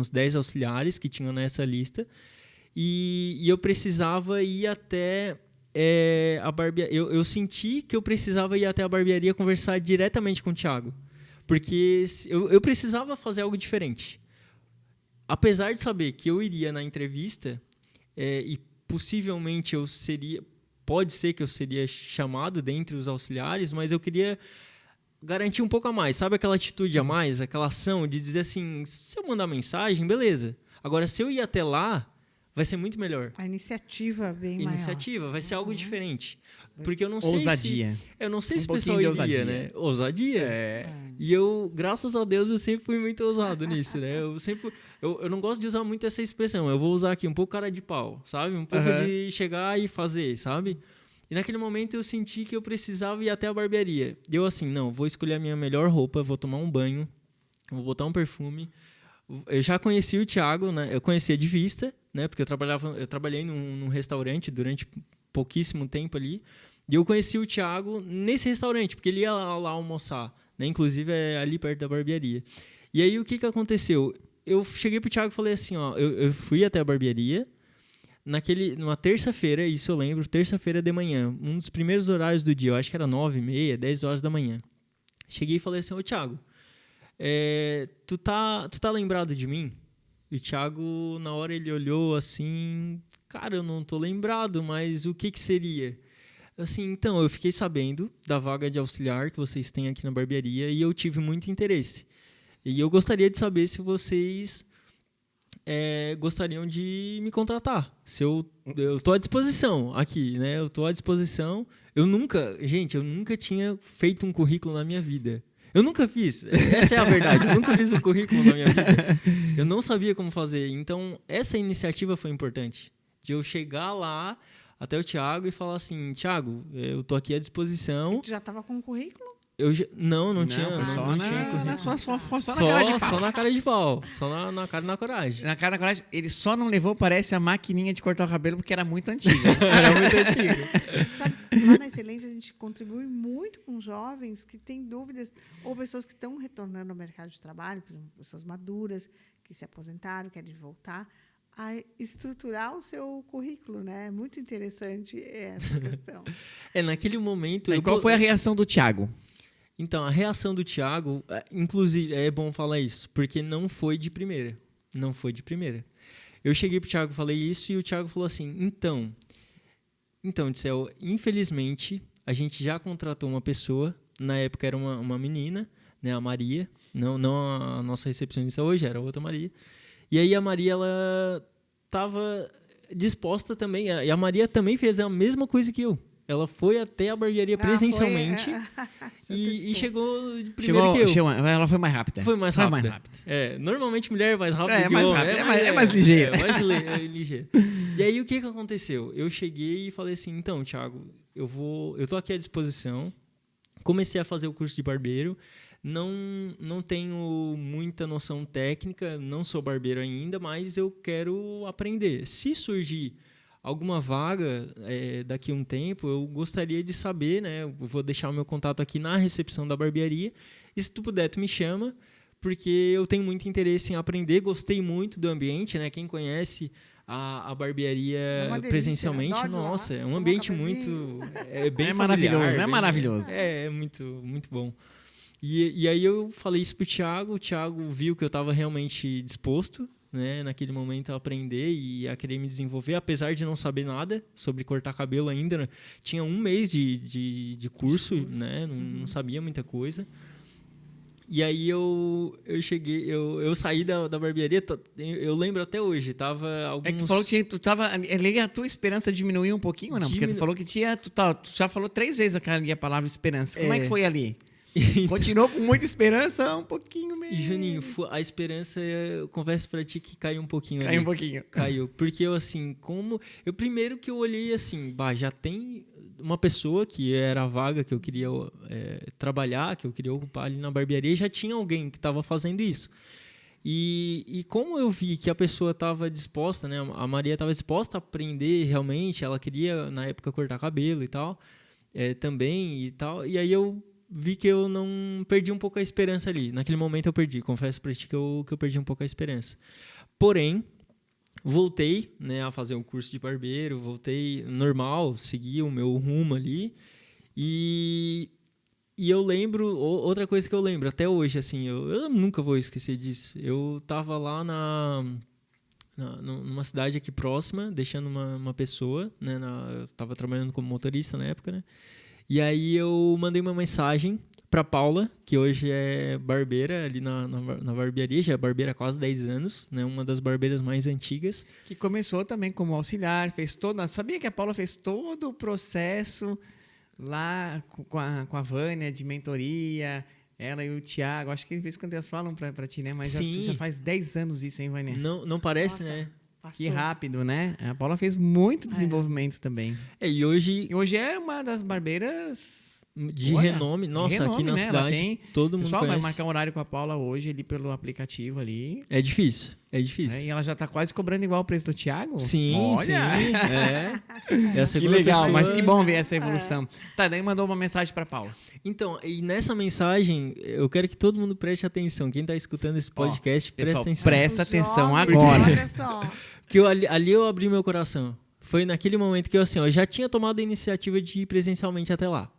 10 auxiliares que tinham nessa lista. E eu precisava ir até a barbearia. Eu senti que eu precisava ir até a barbearia conversar diretamente com o Thiago. Porque eu precisava fazer algo diferente. Apesar de saber que eu iria na entrevista, e possivelmente pode ser que eu seria chamado dentre os auxiliares, mas eu queria garantir um pouco a mais. Sabe aquela atitude a mais, aquela ação de dizer assim, se eu mandar mensagem, beleza. Agora, se eu ir até lá, vai ser muito melhor. A iniciativa bem maior. Vai ser algo diferente. Porque eu não sei Ousadia. Eu não sei se o pouquinho pessoal de iria, ousadia. né? Ousadia. E eu, graças a Deus, eu sempre fui muito ousado nisso, né? Eu não gosto de usar muito essa expressão. Eu vou usar aqui um pouco cara de pau, sabe? Um pouco de chegar e fazer, sabe? E naquele momento eu senti que eu precisava ir até a barbearia. E eu assim, não, vou escolher a minha melhor roupa, vou tomar um banho, vou botar um perfume. Eu já conheci o Thiago, né? Eu conhecia de vista, né? Porque eu trabalhei num restaurante durante pouquíssimo tempo ali. E eu conheci o Thiago nesse restaurante, porque ele ia lá almoçar, né? Inclusive é ali perto da barbearia. E aí o que aconteceu? Eu cheguei pro Thiago e falei assim, eu fui até a barbearia numa terça-feira, isso eu lembro, terça-feira de manhã, um dos primeiros horários do dia, eu acho que era 9h30, 10 horas da manhã. Cheguei e falei assim: ô Thiago, tu tá lembrado de mim? E o Thiago, na hora, ele olhou assim: cara, eu não tô lembrado, mas o que seria? Assim, então, eu fiquei sabendo da vaga de auxiliar que vocês têm aqui na barbearia e eu tive muito interesse. E eu gostaria de saber se vocês gostariam de me contratar. Se eu tô à disposição aqui, né? Eu tô à disposição. Eu nunca tinha feito um currículo na minha vida. Eu nunca fiz. Essa é a verdade. Eu nunca fiz um currículo na minha vida. Eu não sabia como fazer. Então, essa iniciativa foi importante. De eu chegar lá até o Thiago e falar assim: Thiago, eu tô aqui à disposição. Tu já estava com o currículo? Não Foi tinha. só Não na- tinha currículo. Só na cara de pau. Só na cara e na coragem. Na cara da coragem, ele só não levou, parece, a maquininha de cortar o cabelo, porque era muito antiga. Era muito antiga. Sabe, lá na Excelência a gente contribui muito com jovens que têm dúvidas ou pessoas que estão retornando ao mercado de trabalho, por exemplo, pessoas maduras que se aposentaram, querem voltar, a estruturar o seu currículo, né? É muito interessante essa questão. Naquele momento... E qual foi a reação do Thiago? Então, a reação do Thiago, inclusive, é bom falar isso, porque não foi de primeira. Não foi de primeira. Eu cheguei pro Thiago e falei isso, e o Thiago falou assim: Então, Dicel, infelizmente, a gente já contratou uma pessoa, na época era uma menina, né, a Maria, não a nossa recepcionista hoje, era outra Maria. E aí a Maria, ela estava disposta também, e a Maria também fez a mesma coisa que eu. Ela foi até a barbearia presencialmente e chegou primeiro que eu. Ela foi mais rápida. Foi mais rápida. Normalmente mulher é mais rápida é que mais homem. rápida, é mais ligeira. Ligeira. E aí, o que aconteceu? Eu cheguei e falei assim, então, Thiago, eu tô aqui à disposição. Comecei a fazer o curso de barbeiro. Não tenho muita noção técnica, não sou barbeiro ainda, mas eu quero aprender. Se surgir alguma vaga daqui a um tempo, eu gostaria de saber, né? Eu vou deixar o meu contato aqui na recepção da barbearia. E se tu puder, tu me chama, porque eu tenho muito interesse em aprender. Gostei muito do ambiente, né? Quem conhece a barbearia presencialmente, nossa, é um ambiente muito bem maravilhoso, familiar, é maravilhoso. É muito, muito bom. E aí eu falei isso pro Thiago, o Thiago viu que eu estava realmente disposto, né, naquele momento a aprender e a querer me desenvolver, apesar de não saber nada sobre cortar cabelo ainda, né? Tinha 1 mês de curso, né, não sabia muita coisa. E aí eu cheguei, eu saí da barbearia, eu lembro até hoje, tava alguns... É que tu falou que tu tava... A tua esperança diminuiu um pouquinho ou não? Porque tu falou que tinha... Tu já falou 3 vezes a palavra esperança. Como é que foi ali? Continuou com muita esperança, um pouquinho mesmo. Juninho, a esperança, eu confesso pra ti que caiu um pouquinho ali. Caiu um pouquinho. Caiu. Porque eu, assim, primeiro que eu olhei assim, já tem uma pessoa que era a vaga que eu queria trabalhar, que eu queria ocupar ali na barbearia, já tinha alguém que estava fazendo isso. E como eu vi que a pessoa estava disposta, né, a Maria estava disposta a aprender realmente, ela queria, na época, cortar cabelo e tal, também e tal, e aí eu vi que eu não perdi um pouco a esperança ali. Naquele momento eu perdi, confesso para ti que eu perdi um pouco a esperança. Porém, voltei, né, a fazer um curso de barbeiro, voltei normal, segui o meu rumo ali. E eu lembro, outra coisa que eu lembro até hoje, assim, eu nunca vou esquecer disso. Eu estava lá numa cidade aqui próxima, deixando uma pessoa, né, eu estava trabalhando como motorista na época, né? E aí eu mandei uma mensagem para Paula, que hoje é barbeira ali na barbearia, já é barbeira há quase 10 anos, né, uma das barbeiras mais antigas. Que começou também como auxiliar, sabia que a Paula fez todo o processo lá com a Vânia de mentoria, ela e o Thiago, acho que de vez em quando elas falam para ti, né? Mas já faz 10 anos isso, hein, Vânia? Não parece, Nossa. né? Passou. Que rápido, né? A Paula fez muito desenvolvimento também. E hoje é uma das barbeiras de renome. Nossa, aqui na cidade todo mundo pessoal conhece. Vai marcar um horário com a Paula hoje ali pelo aplicativo ali. É difícil. E ela já está quase cobrando igual o preço do Thiago? Sim, olha. Sim. É a que legal, pessoa. mas que bom ver essa evolução. Tá, daí mandou uma mensagem para Paula. Então, e nessa mensagem, eu quero que todo mundo preste atenção. Quem está escutando esse podcast, presta atenção. Presta atenção Jovem, agora. Olha só. Que ali eu abri meu coração. Foi naquele momento que eu já tinha tomado a iniciativa de ir presencialmente até lá.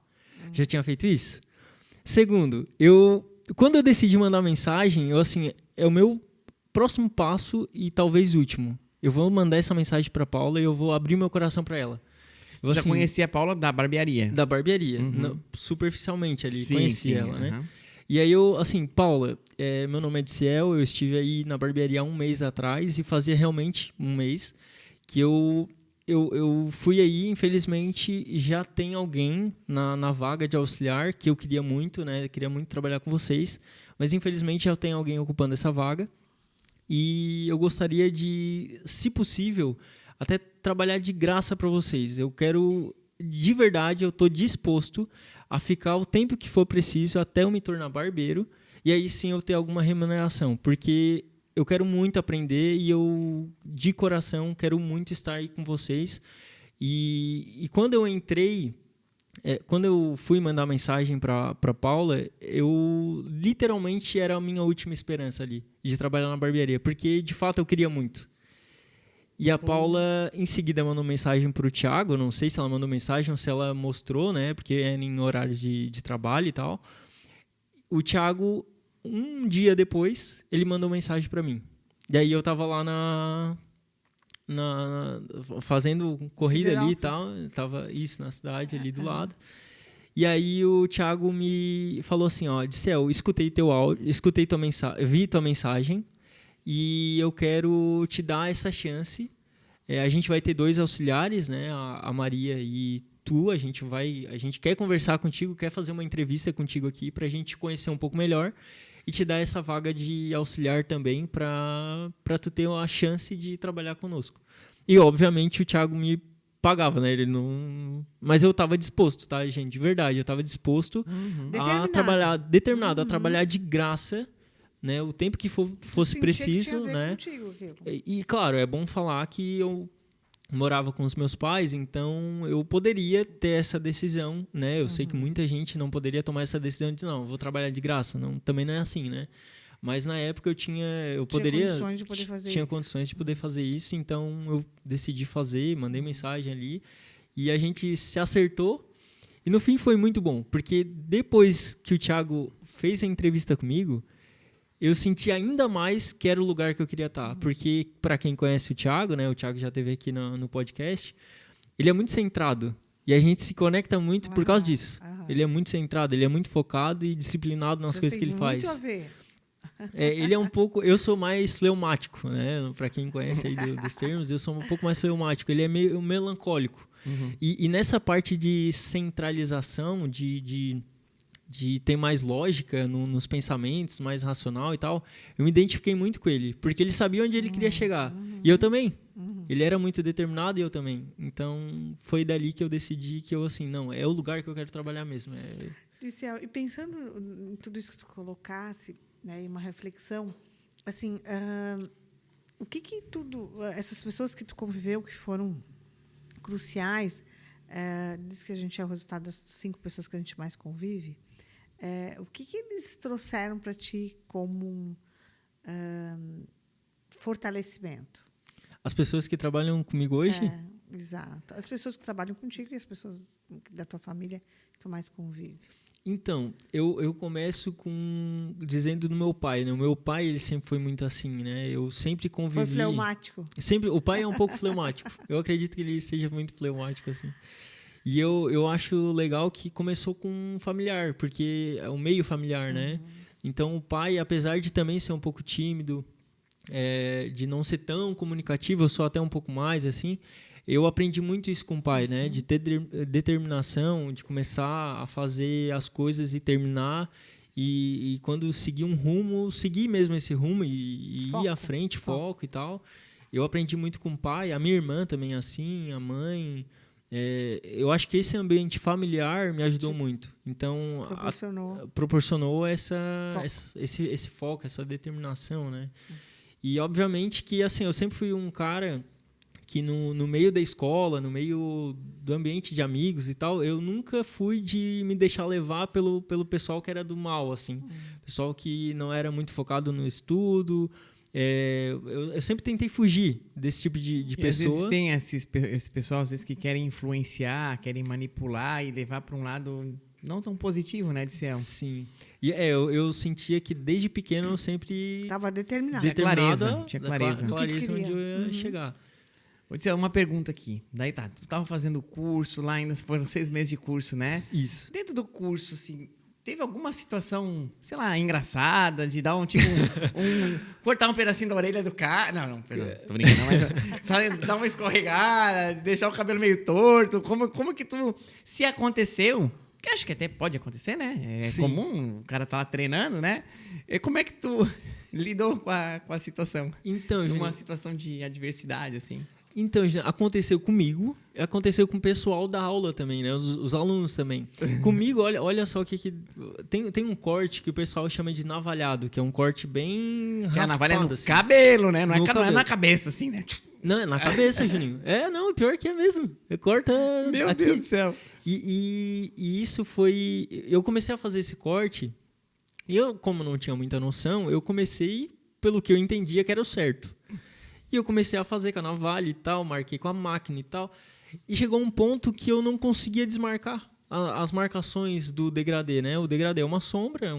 Já tinha feito isso. Segundo, quando eu decidi mandar mensagem, é o meu próximo passo e talvez último. Eu vou mandar essa mensagem para Paula e eu vou abrir meu coração para ela. Já conhecia a Paula da barbearia? Da barbearia, superficialmente ali, conheci ela, né? Uhum. E aí Paula, meu nome é Diciel, eu estive aí na barbearia há 1 mês atrás e fazia realmente 1 mês que eu fui aí, infelizmente já tem alguém na vaga de auxiliar que eu queria muito, né? Eu queria muito trabalhar com vocês, mas infelizmente já tem alguém ocupando essa vaga e eu gostaria de, se possível, até trabalhar de graça para vocês. Eu quero, de verdade, eu estou disposto a ficar o tempo que for preciso até eu me tornar barbeiro e aí sim eu ter alguma remuneração, porque eu quero muito aprender e eu, de coração, quero muito estar aí com vocês. E quando eu entrei, quando eu fui mandar mensagem para Paula, eu literalmente era a minha última esperança ali, de trabalhar na barbearia, porque de fato eu queria muito. E a Paula, em seguida, mandou mensagem para o Thiago, não sei se ela mandou mensagem ou se ela mostrou, né, porque é em horário de trabalho e tal. O Thiago, um dia depois, ele mandou mensagem para mim. E aí eu tava lá fazendo corrida ali e tal, tava na cidade ali do lado. E aí o Thiago me falou assim, Dicel, escutei teu áudio, vi tua mensagem e eu quero te dar essa chance. A gente vai ter 2 auxiliares, né, a Maria e a gente quer conversar contigo, quer fazer uma entrevista contigo aqui para a gente conhecer um pouco melhor e te dar essa vaga de auxiliar também para tu ter a chance de trabalhar conosco. E, obviamente, o Thiago me pagava, né? Ele não... Mas eu estava disposto, tá, gente? De verdade, eu estava disposto a trabalhar, determinado a trabalhar de graça, né? O tempo que fosse preciso, né? Contigo, e, claro, é bom falar que eu morava com os meus pais, então eu poderia ter essa decisão, né? Eu sei que muita gente não poderia tomar essa decisão de não, vou trabalhar de graça. Não, também não é assim, né? Mas na época eu tinha condições de poder fazer isso. Condições de poder fazer isso, então eu decidi fazer, mandei mensagem ali e a gente se acertou. E no fim foi muito bom, porque depois que o Thiago fez a entrevista comigo, eu senti ainda mais que era o lugar que eu queria estar. Porque, para quem conhece o Thiago, né, o Thiago já esteve aqui no podcast, ele é muito centrado. E a gente se conecta muito por causa disso. Ele é muito centrado, ele é muito focado e disciplinado nas coisas que ele faz. Muito a ver. Ele é um pouco... Eu sou mais fleumático, né? Para quem conhece aí dos termos, eu sou um pouco mais fleumático. Ele é meio melancólico. E nessa parte de centralização, de ter mais lógica nos pensamentos, mais racional e tal, eu me identifiquei muito com ele, porque ele sabia onde ele queria chegar. E eu também. Ele era muito determinado e eu também. Então, foi dali que eu decidi que eu, assim, não, é o lugar que eu quero trabalhar mesmo. Gisele, e pensando em tudo isso que tu colocasse, né, em uma reflexão, assim, o que essas pessoas que tu conviveu, que foram cruciais, diz que a gente é o resultado das 5 pessoas que a gente mais convive, o que eles trouxeram para ti como fortalecimento? As pessoas que trabalham comigo hoje? Exato. As pessoas que trabalham contigo e as pessoas da tua família que tu mais convive. Então, eu começo dizendo do meu pai, né? O meu pai, ele sempre foi muito assim, né? Eu sempre convivi... Foi fleumático. O pai é um pouco fleumático. Eu acredito que ele seja muito fleumático, assim. E eu acho legal que começou com um familiar, porque é um meio familiar, né? Então, o pai, apesar de também ser um pouco tímido, de não ser tão comunicativo, eu sou até um pouco mais, assim... Eu aprendi muito isso com o pai, né? De ter determinação, de começar a fazer as coisas e terminar. E quando seguir um rumo, seguir mesmo esse rumo e ir à frente, foco e tal. Eu aprendi muito com o pai. A minha irmã também é assim, a mãe. Eu acho que esse ambiente familiar me ajudou muito. Então, proporcionou esse foco, essa determinação, né? E, obviamente, que assim, eu sempre fui um cara... que no meio da escola, no meio do ambiente de amigos e tal, eu nunca fui de me deixar levar pelo pessoal que era do mal, assim. Pessoal que não era muito focado no estudo. Eu sempre tentei fugir desse tipo de pessoa. Às vezes tem esse pessoal às vezes, que querem influenciar, querem manipular e levar para um lado não tão positivo, né, de ser. Sim. E eu sentia que desde pequeno eu sempre... Estava determinado. Tinha clareza. Clareza onde eu ia chegar. Vou dizer uma pergunta aqui. Daí tá, tu estava fazendo curso lá, ainda foram 6 meses de curso, né? Isso. Dentro do curso, assim, teve alguma situação, sei lá, engraçada, de dar cortar um pedacinho da orelha do cara? Não, perdão, tô brincando, mas sabe, dar uma escorregada, deixar o cabelo meio torto. Como que tu, se aconteceu, que acho que até pode acontecer, né? É comum, o cara tá lá treinando, né? Como é que tu lidou com a situação? Então, numa situação de adversidade, assim. Então, aconteceu comigo, aconteceu com o pessoal da aula também, né? Os alunos também. Comigo, olha só o que... Tem um corte que o pessoal chama de navalhado, que é um corte bem raspado. A navalha é no assim. cabelo, né? Não é na cabeça, assim, né? Não, é na cabeça, Juninho. Não, pior que é mesmo. Corta Meu aqui. Deus do céu. E isso foi... Eu comecei a fazer esse corte, e eu, como não tinha muita noção, eu comecei pelo que eu entendia que era o certo. E eu comecei a fazer com a navalha e tal, marquei com a máquina e tal. E chegou um ponto que eu não conseguia desmarcar as marcações do degradê, né? O degradê é uma sombra,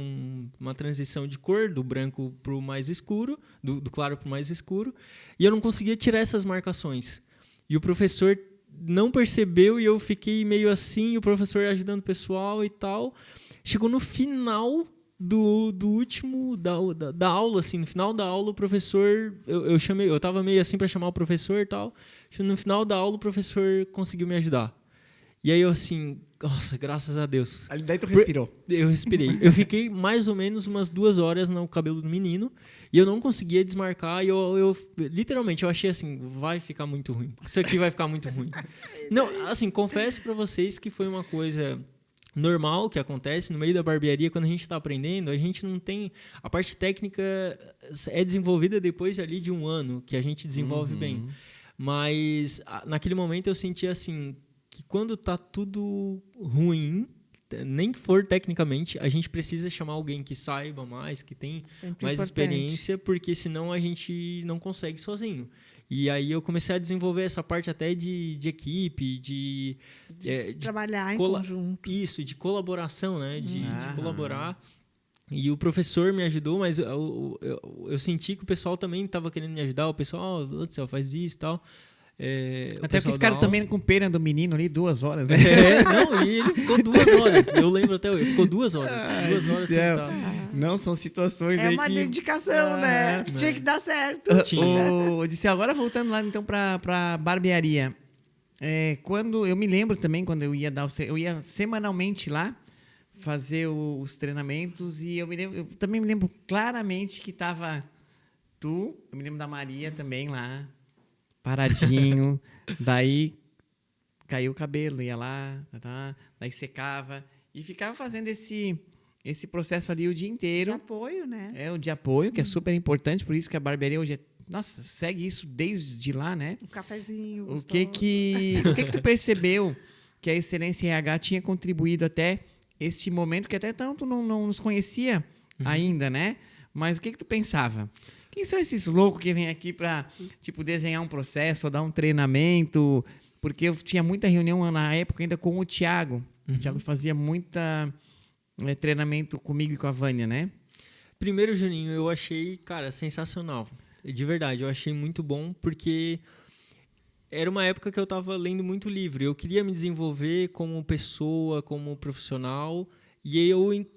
uma transição de cor, do branco para o mais escuro, do claro para o mais escuro. E eu não conseguia tirar essas marcações. E o professor não percebeu e eu fiquei meio assim, o professor ajudando o pessoal e tal. Chegou no final... do último da aula, assim, no final da aula o professor, eu tava meio assim para chamar o professor e tal, no final da aula o professor conseguiu me ajudar E aí eu assim, nossa, graças a Deus. Ali daí tu respirou. Eu respirei. Eu fiquei mais ou menos umas 2 horas no cabelo do menino e eu não conseguia desmarcar. E eu literalmente, eu achei assim, vai ficar muito ruim. Isso aqui vai ficar muito ruim. Não, assim, confesso pra vocês que foi uma coisa normal que acontece no meio da barbearia. Quando a gente está aprendendo, a gente não tem... A parte técnica é desenvolvida depois ali de 1 ano, que a gente desenvolve bem. Mas naquele momento eu sentia assim... que quando tá tudo ruim, nem que for tecnicamente, a gente precisa chamar alguém que saiba mais, que tem Sempre mais importante. experiência, porque senão a gente não consegue sozinho. E aí eu comecei a desenvolver essa parte até de equipe, de Trabalhar em conjunto. Isso, de colaboração, né? De Aham. colaborar. E o professor me ajudou, mas eu senti que o pessoal também estava querendo me ajudar. O pessoal, oh, meu Deus do céu, faz isso e tal. O Até pessoal porque ficaram da também com pena do menino ali 2 horas, né? não, e ele ficou 2 horas. Eu lembro até hoje. Ficou 2 horas. Ai, 2 do horas céu. sentado. Não, são situações É aí uma que... dedicação, né? Tinha que dar certo. Ô, Disse, agora voltando lá então pra barbearia. Quando eu me lembro também, quando eu ia eu ia semanalmente lá fazer os treinamentos e eu também me lembro claramente que tava eu me lembro da Maria também lá, paradinho, daí caiu o cabelo, ia lá, daí secava e ficava fazendo esse processo ali o dia De inteiro. apoio, né? É o de apoio, que é super importante, por isso que a barbearia hoje nossa, segue isso desde lá, né? Um cafezinho O gostoso. que tu percebeu que a Excelência RH tinha contribuído até este momento, que até tanto não nos conhecia ainda, né? Mas o que tu pensava? Quem são esses loucos que vêm aqui para tipo, desenhar um processo ou dar um treinamento? Porque eu tinha muita reunião na época ainda com o Thiago. O Thiago fazia muita treinamento comigo e com a Vânia, né? Primeiro, Juninho, eu achei, cara, sensacional. De verdade, eu achei muito bom, porque era uma época que eu estava lendo muito livro. Eu queria me desenvolver como pessoa, como profissional. E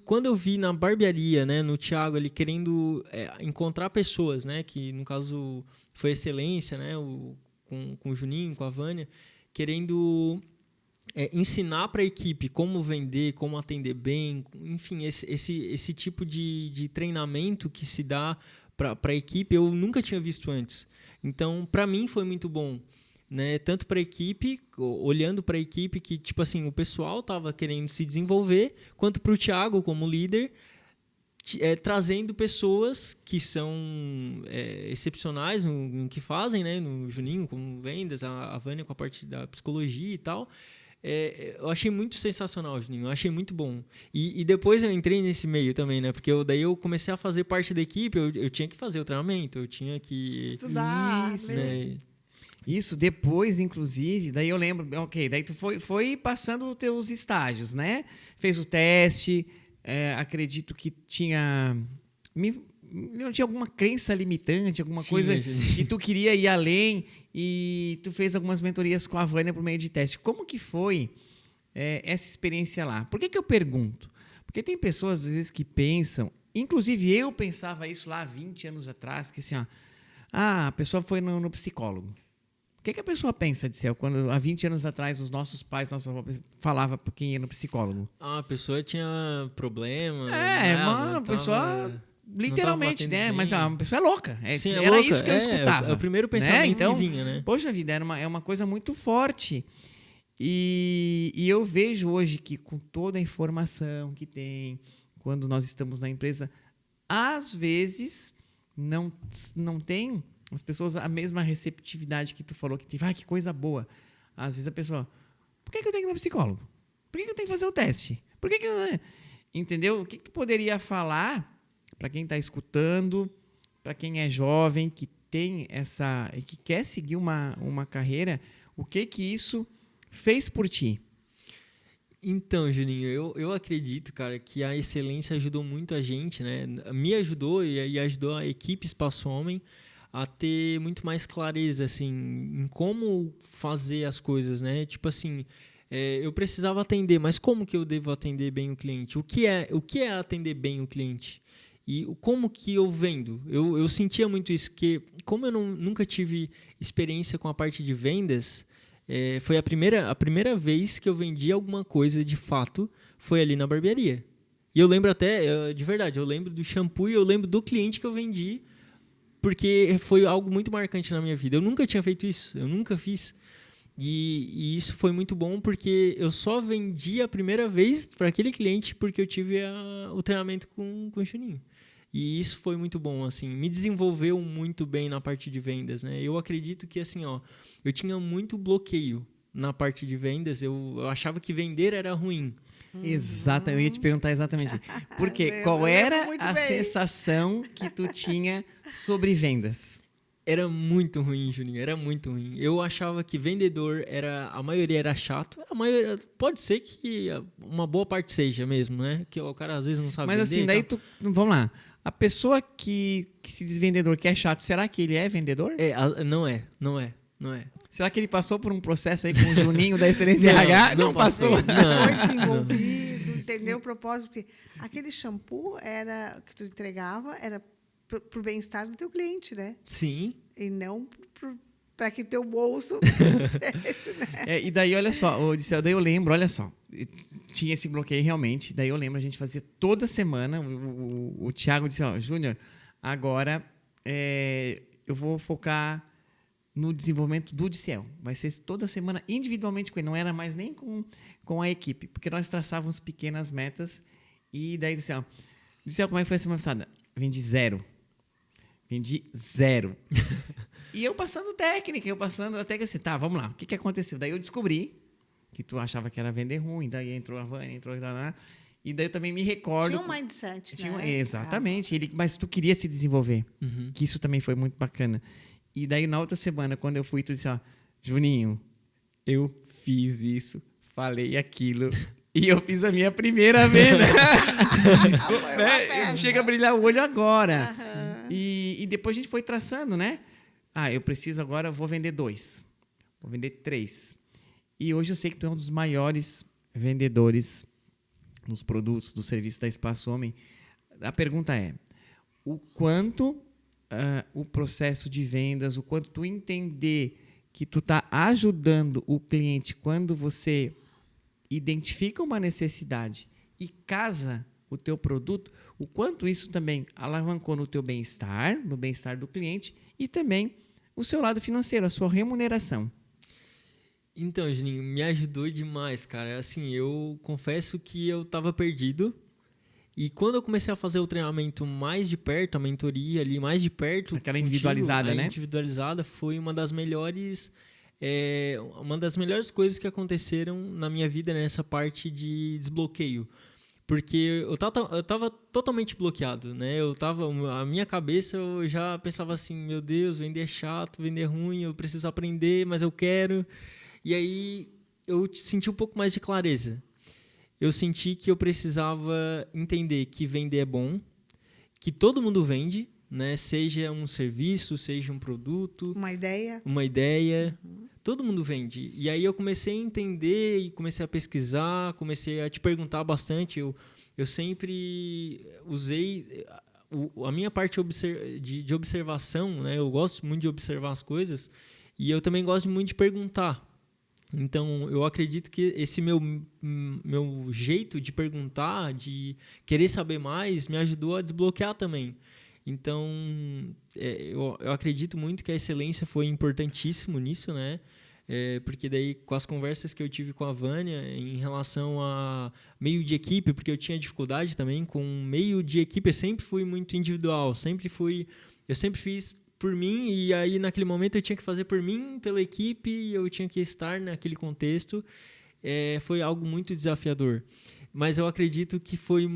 quando eu vi na barbearia, né, no Thiago, ali querendo encontrar pessoas, né, que no caso foi Excelência, né, com o Juninho, com a Vânia, querendo ensinar para a equipe como vender, como atender bem, enfim, esse tipo de treinamento que se dá para a equipe, eu nunca tinha visto antes. Então, para mim foi muito bom, né? Tanto para a equipe, olhando para a equipe que tipo assim, o pessoal estava querendo se desenvolver, quanto para o Thiago como líder, trazendo pessoas que são excepcionais no que fazem, né? No Juninho com vendas, a Vânia com a parte da psicologia e tal. Eu achei muito sensacional, Juninho. Eu achei muito bom. E depois eu entrei nesse meio também, né? Porque daí eu comecei a fazer parte da equipe, eu tinha que fazer o treinamento, eu tinha que... Estudar, Isso, ler. Isso, depois, inclusive, daí eu lembro, ok, daí tu foi passando os teus estágios, né? Fez o teste, acredito que não tinha alguma crença limitante, alguma coisa que tu queria ir além e tu fez algumas mentorias com a Vânia por meio de teste. Como que foi essa experiência lá? Por que eu pergunto? Porque tem pessoas, às vezes, que pensam, inclusive eu pensava isso lá há 20 anos atrás, que assim, a pessoa foi no psicólogo. O que a pessoa pensa de céu quando há 20 anos atrás os nossos pais, nossa avó falava para quem ia no psicólogo? A pessoa tinha problema. Uma pessoa literalmente, né? Bem. Mas uma pessoa é louca. Sim, era louca. isso que eu escutava. É o primeiro pensamento né? Então, que vinha, né? Poxa vida, é uma coisa muito forte. E eu vejo hoje que com toda a informação que tem, quando nós estamos na empresa, às vezes não tem as pessoas a mesma receptividade que tu falou que teve. Que coisa boa. Às vezes a pessoa, por que eu tenho que ir no psicólogo? Por que eu tenho que fazer o teste? Por que eu... Entendeu? O que tu poderia falar para quem está escutando, para quem é jovem, que tem que quer seguir uma carreira, o que isso fez por ti? Então, Juninho, eu acredito, cara, que a Excelência ajudou muito a gente, né? Me ajudou e ajudou a equipe Espaço Homem a ter muito mais clareza, assim, em como fazer as coisas, né? Tipo assim, eu precisava atender, mas como que eu devo atender bem o cliente? O que é atender bem o cliente? E como que eu vendo? Eu sentia muito isso, que como eu nunca tive experiência com a parte de vendas, foi a primeira vez que eu vendi alguma coisa de fato, foi ali na barbearia. E eu lembro até, de verdade, eu lembro do shampoo e eu lembro do cliente que eu vendi, porque foi algo muito marcante na minha vida. Eu nunca tinha feito isso, eu nunca fiz. E isso foi muito bom porque eu só vendi a primeira vez para aquele cliente porque eu tive o treinamento com o Juninho. E isso foi muito bom, assim, me desenvolveu muito bem na parte de vendas, né? Eu acredito que, assim, eu tinha muito bloqueio na parte de vendas, eu achava que vender era ruim. Exato, eu ia te perguntar exatamente. Porque qual era a sensação que tu tinha sobre vendas? Era muito ruim, Juninho, era muito ruim. Eu achava que vendedor a maioria era chato. A maioria, pode ser que uma boa parte seja mesmo, né? Que o cara às vezes não sabe vender. Mas assim, daí vamos lá. A pessoa que se diz vendedor, que é chato, será que ele é vendedor? Não é. Será que ele passou por um processo aí com o Juninho da Excelência RH? Não passou. Foi desenvolvido, entendeu o propósito? Porque aquele shampoo que tu entregava era pro bem-estar do teu cliente, né? Sim. E não para que teu bolso crescesse, né? E daí, olha só, daí eu lembro, olha só, tinha esse bloqueio realmente, daí eu lembro, a gente fazia toda semana, o Thiago disse, Júnior, agora eu vou focar no desenvolvimento do Diciel. Vai ser toda semana individualmente com ele, não era mais nem com a equipe, porque nós traçávamos pequenas metas e daí disse, Diciel, como é que foi a semana passada? Vendi zero. E eu passando técnica, até que assim, tá, vamos lá, o que aconteceu? Daí eu descobri que tu achava que era vender ruim, daí entrou a Vânia, e daí eu também me recordo... Tinha um mindset, né? Exatamente, mas tu queria se desenvolver, que isso também foi muito bacana. E daí na outra semana, quando eu fui, tu disse, Juninho, eu fiz isso, falei aquilo... E eu fiz a minha primeira venda. Chega a brilhar o olho agora. Uhum. E depois a gente foi traçando, né? Eu preciso agora, vou vender 2. Vou vender 3. E hoje eu sei que tu é um dos maiores vendedores dos produtos, do serviço da Espaço Homem. A pergunta é, o quanto o processo de vendas, o quanto tu entender que tu está ajudando o cliente quando você... identifica uma necessidade e casa o teu produto, o quanto isso também alavancou no teu bem-estar, no bem-estar do cliente e também o seu lado financeiro, a sua remuneração. Então, Juninho, me ajudou demais, cara. Assim, eu confesso que eu estava perdido e quando eu comecei a fazer o treinamento mais de perto, a mentoria ali mais de perto... Aquela individualizada, né? Individualizada foi uma das melhores... uma das melhores coisas que aconteceram na minha vida nessa parte de desbloqueio. Porque eu tava totalmente bloqueado, né? A minha cabeça, eu já pensava assim, meu Deus, vender é chato, vender é ruim, eu preciso aprender, mas eu quero. E aí eu senti um pouco mais de clareza. Eu senti que eu precisava entender que vender é bom, que todo mundo vende, né? Seja um serviço, seja um produto. Uma ideia. Uhum. Todo mundo vende. E aí eu comecei a entender e comecei a pesquisar, comecei a te perguntar bastante. Eu sempre usei a minha parte de observação, né? Eu gosto muito de observar as coisas e eu também gosto muito de perguntar. Então, eu acredito que esse meu jeito de perguntar, de querer saber mais, me ajudou a desbloquear também. Então, eu acredito muito que a excelência foi importantíssimo nisso, né? Porque daí, com as conversas que eu tive com a Vânia em relação a meio de equipe, porque eu tinha dificuldade também com meio de equipe, eu sempre fui muito individual, eu sempre fiz por mim e aí naquele momento eu tinha que fazer por mim, pela equipe, e eu tinha que estar naquele contexto. Foi algo muito desafiador. Mas eu acredito que foi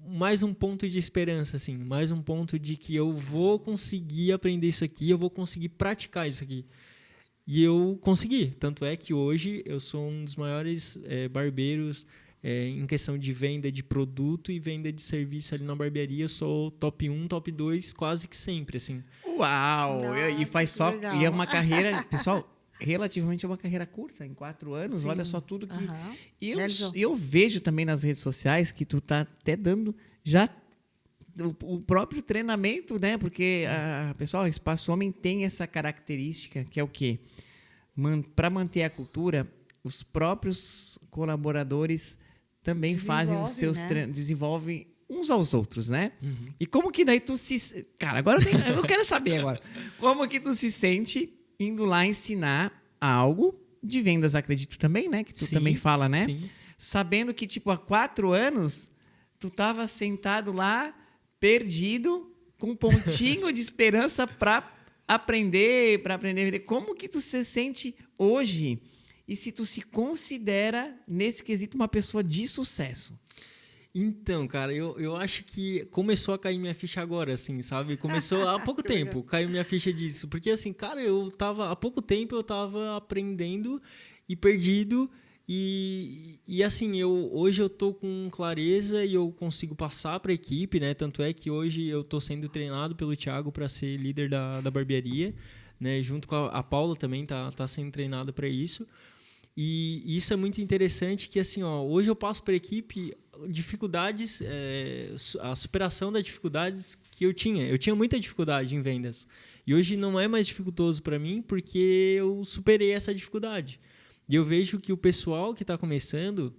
mais um ponto de esperança, assim, mais um ponto de que eu vou conseguir aprender isso aqui, eu vou conseguir praticar isso aqui. E eu consegui. Tanto é que hoje eu sou um dos maiores barbeiros em questão de venda de produto e venda de serviço ali na barbearia. Eu sou top 1, top 2 quase que sempre, assim. Uau! E faz só... Legal. E é uma carreira... Pessoal, relativamente é uma carreira curta, em 4 anos. Sim. Olha só tudo que... Uhum. E eu vejo também nas redes sociais que tu tá até dando já o próprio treinamento, né? Porque, pessoal, o Espaço Homem tem essa característica que é o quê? para manter a cultura, os próprios colaboradores também fazem os seus desenvolvem uns aos outros, né? E como que daí tu se... Cara, agora eu quero saber agora. Como que tu se sente indo lá ensinar algo de vendas, acredito também, né? Que tu também fala, né? Sim. Sabendo que, tipo, há 4 anos, tu tava sentado lá, perdido, com um pontinho de esperança para aprender a vender. Como que tu se sente hoje? E se tu se considera, nesse quesito, uma pessoa de sucesso? Então, cara, eu acho que começou a cair minha ficha agora, assim, sabe? Começou há pouco tempo, caiu minha ficha disso. Porque, assim, cara, há pouco tempo eu tava aprendendo e perdido. E assim, hoje eu tô com clareza e eu consigo passar para a equipe, né? Tanto é que hoje eu tô sendo treinado pelo Thiago para ser líder da barbearia, né? Junto com a Paula também tá sendo treinada para isso. E isso é muito interessante que, assim, ó, hoje eu passo para a equipe dificuldades, a superação das dificuldades que eu tinha. Eu tinha muita dificuldade em vendas. E hoje não é mais dificultoso para mim porque eu superei essa dificuldade. E eu vejo que o pessoal que está começando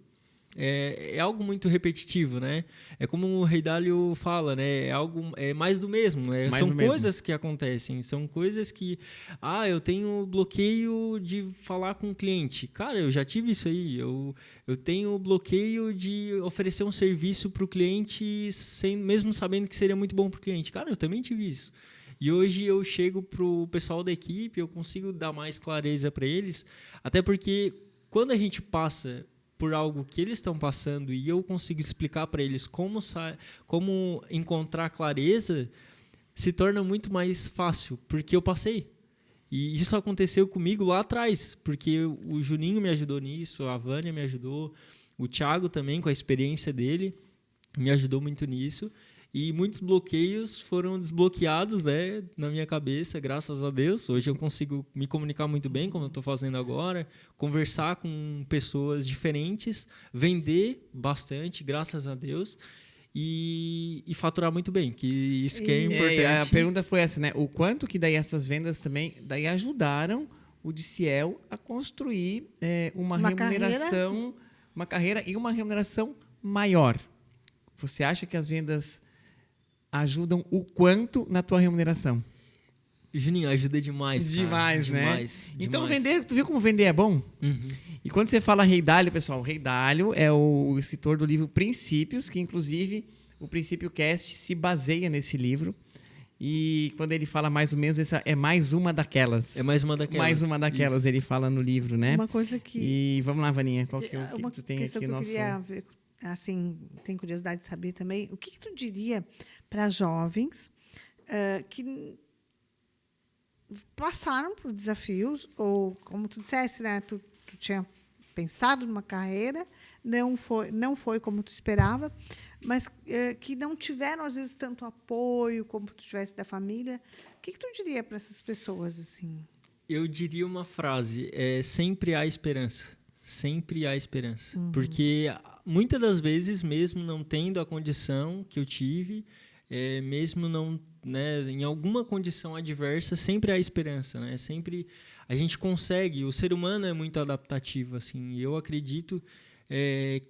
é algo muito repetitivo, né? É como o Rei Dalio fala, né? É mais do mesmo. São coisas que acontecem, são coisas que... eu tenho bloqueio de falar com o cliente. Cara, eu já tive isso aí. Eu tenho bloqueio de oferecer um serviço para o cliente, mesmo sabendo que seria muito bom para o cliente. Cara, eu também tive isso. E hoje eu chego para o pessoal da equipe, eu consigo dar mais clareza para eles, até porque quando a gente passa por algo que eles estão passando e eu consigo explicar para eles como encontrar clareza, se torna muito mais fácil, porque eu passei. E isso aconteceu comigo lá atrás, porque o Juninho me ajudou nisso, a Vânia me ajudou, o Thiago também, com a experiência dele, me ajudou muito nisso. E muitos bloqueios foram desbloqueados, né, na minha cabeça, graças a Deus. Hoje eu consigo me comunicar muito bem, como eu estou fazendo agora, conversar com pessoas diferentes, vender bastante, graças a Deus, e faturar muito bem, que isso que é importante. A pergunta foi essa, né? O quanto que daí essas vendas também daí ajudaram o DCL a construir uma remuneração, uma carreira e uma remuneração maior. Você acha que as vendas ajudam o quanto na tua remuneração? Juninho, ajuda demais, cara. Demais, né? Demais. Então, vender, tu viu como vender é bom? Uhum. E quando você fala Rei Dalio, pessoal, o Rei Dalio é o escritor do livro Princípios, que inclusive o Princípio Cast se baseia nesse livro. E quando ele fala mais ou menos, essa é mais uma daquelas. É mais uma daquelas. Mais uma daquelas, isso. Ele fala no livro, né? Uma coisa que... E vamos lá, Vaninha, qual que é o que tu tem aqui? Que eu queria ver, assim, tenho curiosidade de saber também, o que tu diria para jovens que passaram por desafios, ou como tu disseste, né, tu tinha pensado numa carreira, não foi como tu esperava, mas que não tiveram, às vezes, tanto apoio como tu tivesse da família. O que tu diria para essas pessoas, assim? Eu diria uma frase, sempre há esperança. Sempre há esperança. Uhum. Porque muitas das vezes, mesmo não tendo a condição que eu tive, mesmo não, né, em alguma condição adversa, sempre há esperança, né? Sempre a gente consegue. O ser humano é muito adaptativo, assim. E eu acredito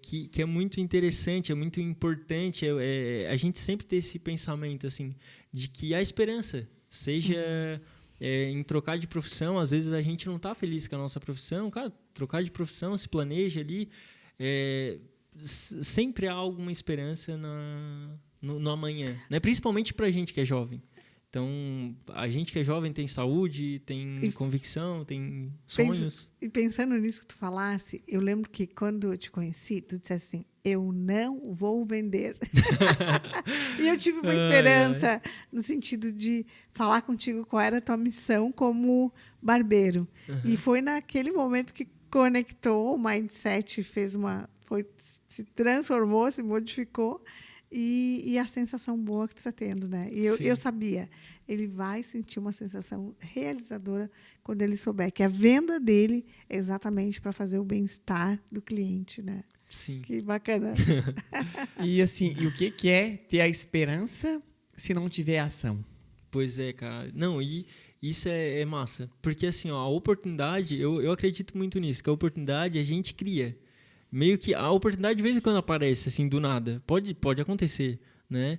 que é muito interessante, é muito importante a gente sempre ter esse pensamento, assim, de que há esperança, seja em trocar de profissão. Às vezes a gente não está feliz com a nossa profissão, cara, trocar de profissão, se planeja ali, sempre há alguma esperança no amanhã, né? Principalmente para a gente que é jovem. Então, a gente que é jovem tem saúde, tem convicção, tem sonhos. E pensando nisso que tu falasse, eu lembro que quando eu te conheci, tu disseste assim, eu não vou vender. E eu tive uma esperança no sentido de falar contigo qual era a tua missão como barbeiro. Uhum. E foi naquele momento que conectou, o mindset se transformou, se modificou. E a sensação boa que tu está tendo, né? E eu sabia, ele vai sentir uma sensação realizadora quando ele souber que a venda dele é exatamente para fazer o bem-estar do cliente, né? Sim. Que bacana. E assim, e o que é ter a esperança se não tiver ação? Pois é, cara. Não, e Isso é massa. Porque, assim, ó, a oportunidade, eu acredito muito nisso, que a oportunidade a gente cria. Meio que a oportunidade de vez em quando aparece, assim, do nada. Pode acontecer, né?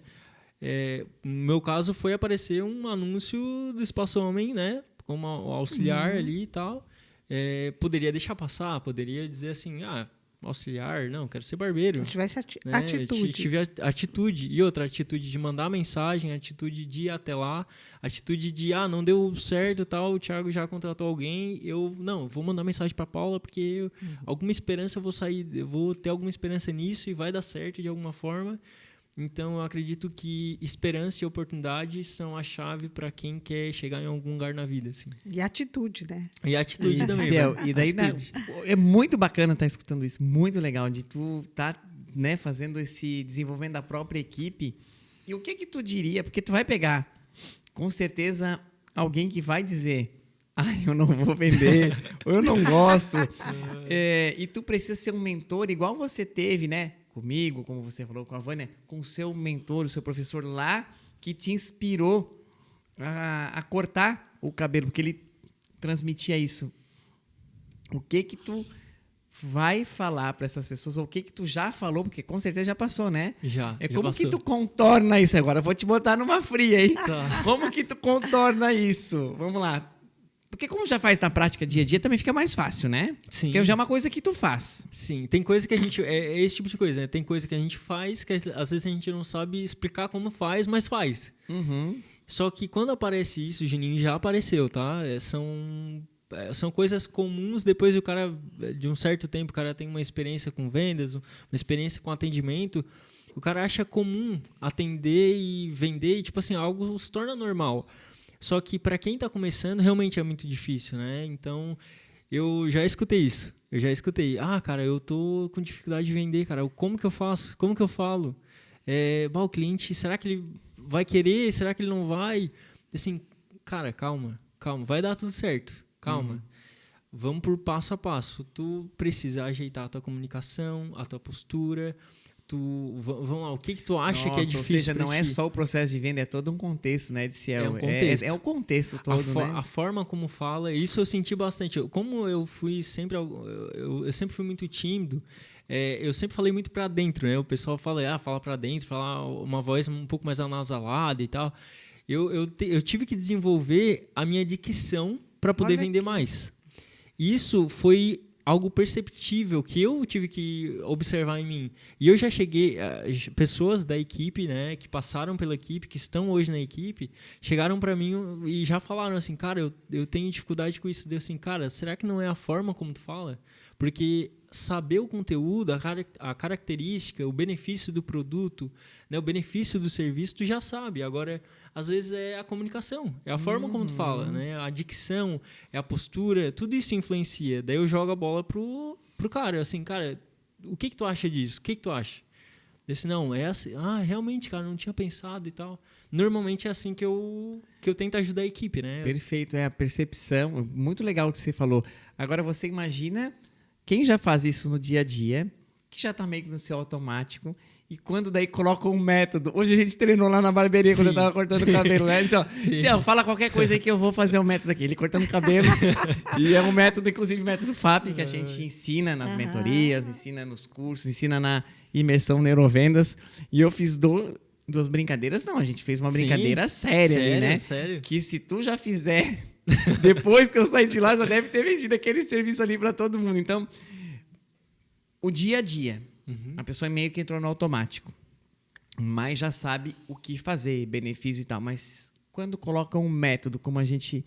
No meu caso, foi aparecer um anúncio do Espaço Homem, né? Como auxiliar ali e tal. Poderia deixar passar, poderia dizer assim, auxiliar, não, quero ser barbeiro. Se tivesse né? atitude. Tive atitude. E outra, atitude de mandar mensagem, atitude de ir até lá, atitude de, não deu certo, tal, o Thiago já contratou alguém, eu vou mandar mensagem para Paula, porque alguma esperança eu vou ter alguma esperança nisso e vai dar certo de alguma forma. Então, eu acredito que esperança e oportunidade são a chave para quem quer chegar em algum lugar na vida. Assim. E atitude, né? E atitude também. E daí é muito bacana estar escutando isso, muito legal, de tu tá, né, fazendo esse desenvolvimento da própria equipe. E o que tu diria? Porque tu vai pegar, com certeza, alguém que vai dizer, eu não vou vender, ou eu não gosto. E tu precisa ser um mentor, igual você teve, né? Comigo, como você falou com a Vânia, com o seu mentor, o seu professor lá, que te inspirou a cortar o cabelo, porque ele transmitia isso. O que tu vai falar para essas pessoas, ou o que tu já falou, porque com certeza já passou, né? Já como passou. que tu contorna isso agora? Eu vou te botar numa fria, hein? Tá. Como que tu contorna isso? Vamos lá. Porque como já faz na prática dia a dia, também fica mais fácil, né? Sim. Porque já é uma coisa que tu faz. Sim, tem coisa que a gente... É esse tipo de coisa, né? Tem coisa que a gente faz que às vezes a gente não sabe explicar como faz, mas faz. Uhum. Só que quando aparece isso, o Juninho já apareceu, tá? São coisas comuns, depois o cara, de um certo tempo, o cara tem uma experiência com vendas, uma experiência com atendimento, o cara acha comum atender e vender, e tipo assim, algo se torna normal. Só que para quem está começando, realmente é muito difícil, né? Então, eu já escutei isso. Eu já escutei. Cara, eu tô com dificuldade de vender, cara. Como que eu faço? Como que eu falo? O cliente, será que ele vai querer? Será que ele não vai? Assim, cara, calma. Vai dar tudo certo. Calma. Vamos por passo a passo. Tu precisa ajeitar a tua comunicação, a tua postura. Vamos lá, o que tu acha que é difícil? Ou seja, não é só o processo de venda, é todo um contexto, né, de Ciel. É um contexto. É o contexto todo, né? A forma como fala, isso eu senti bastante. Como eu fui sempre... Eu sempre fui muito tímido, eu sempre falei muito para dentro, né? O pessoal fala, fala para dentro, fala uma voz um pouco mais anasalada e tal. Eu tive que desenvolver a minha dicção para poder vender mais. Isso foi algo perceptível que eu tive que observar em mim. E eu já cheguei... pessoas da equipe, né, que passaram pela equipe, que estão hoje na equipe, chegaram para mim e já falaram assim, cara, eu tenho dificuldade com isso. Deu assim, cara, será que não é a forma como tu fala? Porque saber o conteúdo, a característica, o benefício do produto, né, o benefício do serviço, tu já sabe. Agora, às vezes é a comunicação, é a forma como tu fala, né? A dicção, é a postura, tudo isso influencia. Daí eu jogo a bola pro cara, assim, cara, o que tu acha disso? O que tu acha? Eu disse, não, é assim. Realmente, cara, não tinha pensado e tal. Normalmente é assim que eu tento ajudar a equipe, né? Perfeito, é a percepção. Muito legal o que você falou. Agora você imagina quem já faz isso no dia a dia, que já está meio que no seu automático, e quando daí coloca um método. Hoje a gente treinou lá na barbearia, quando eu estava cortando o cabelo. Né? Ele disse, Ciel, fala qualquer coisa aí que eu vou fazer um método aqui. Ele cortando o cabelo. E é um método, inclusive, o método FAP, que a gente ensina nas mentorias, ensina nos cursos, ensina na imersão Neurovendas. E eu fiz duas brincadeiras. Não, a gente fez uma brincadeira séria ali, né? Sério? Que se tu já fizer... Depois que eu sair de lá, já deve ter vendido aquele serviço ali para todo mundo. Então, o dia a dia, a pessoa meio que entrou no automático, mas já sabe o que fazer, benefício e tal. Mas quando coloca um método, como a gente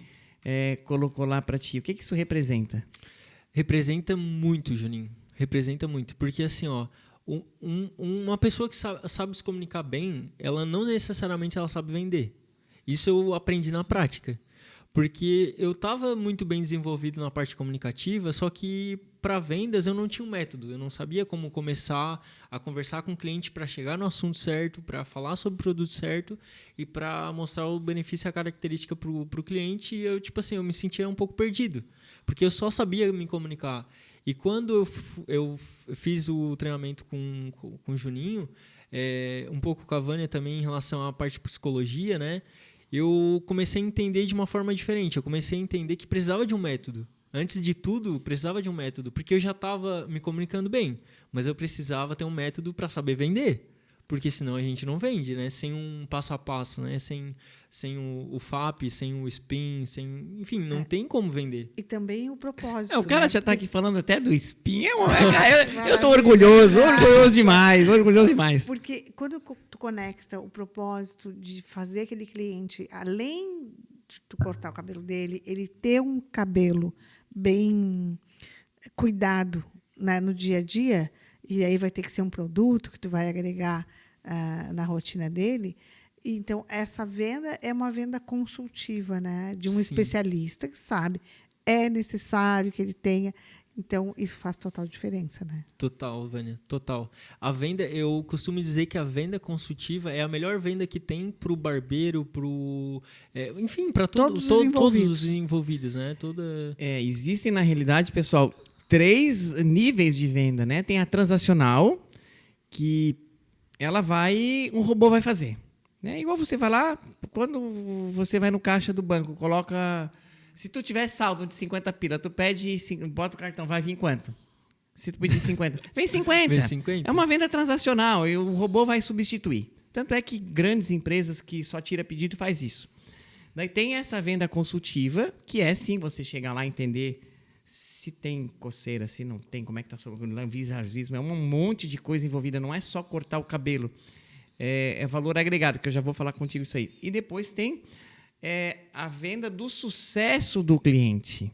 colocou lá para ti, o que isso representa? Representa muito, Juninho. Representa muito. Porque, assim, uma pessoa que sabe se comunicar bem, ela não necessariamente ela sabe vender. Isso eu aprendi na prática. Porque eu estava muito bem desenvolvido na parte comunicativa, só que para vendas eu não tinha um método. Eu não sabia como começar a conversar com o cliente para chegar no assunto certo, para falar sobre o produto certo e para mostrar o benefício e a característica para o cliente. E eu me sentia um pouco perdido, porque eu só sabia me comunicar. E quando eu fiz o treinamento com o Juninho, um pouco com a Vânia também em relação à parte de psicologia, né? eu comecei a entender de uma forma diferente. Eu comecei a entender que precisava de um método. Antes de tudo, precisava de um método, porque eu já estava me comunicando bem, mas eu precisava ter um método para saber vender, porque senão a gente não vende, né? Sem um passo a passo, né? Sem o FAP, sem o SPIN, enfim, não tem como vender. E também o propósito. O cara né? já tá aqui falando até do SPIN. Eu tô orgulhoso demais, orgulhoso demais. Porque quando tu conecta o propósito de fazer aquele cliente, além de tu cortar o cabelo dele, ele ter um cabelo bem cuidado, né, no dia a dia, e aí vai ter que ser um produto que tu vai agregar na rotina dele. Então, essa venda é uma venda consultiva, né, de um Sim. especialista que sabe, é necessário que ele tenha. Então, isso faz total diferença, né? Total, Vânia, total. A venda, eu costumo dizer que a venda consultiva é a melhor venda que tem para o barbeiro, enfim, para todos os envolvidos, né? Existem, na realidade, pessoal, 3 níveis de venda, né? Tem a transacional, que um robô vai fazer. Né? Igual você vai lá, quando você vai no caixa do banco, coloca... Se tu tiver saldo de 50 pila, tu bota o cartão, vai vir quanto? Se tu pedir 50, vem 50. Vem 50. É uma venda transacional e o robô vai substituir. Tanto é que grandes empresas que só tira pedido faz isso. Daí tem essa venda consultiva, que é sim você chegar lá e entender se tem coceira, se não tem, como é que está o visagismo, é um monte de coisa envolvida, não é só cortar o cabelo. É valor agregado, que eu já vou falar contigo isso aí. E depois tem a venda do sucesso do cliente,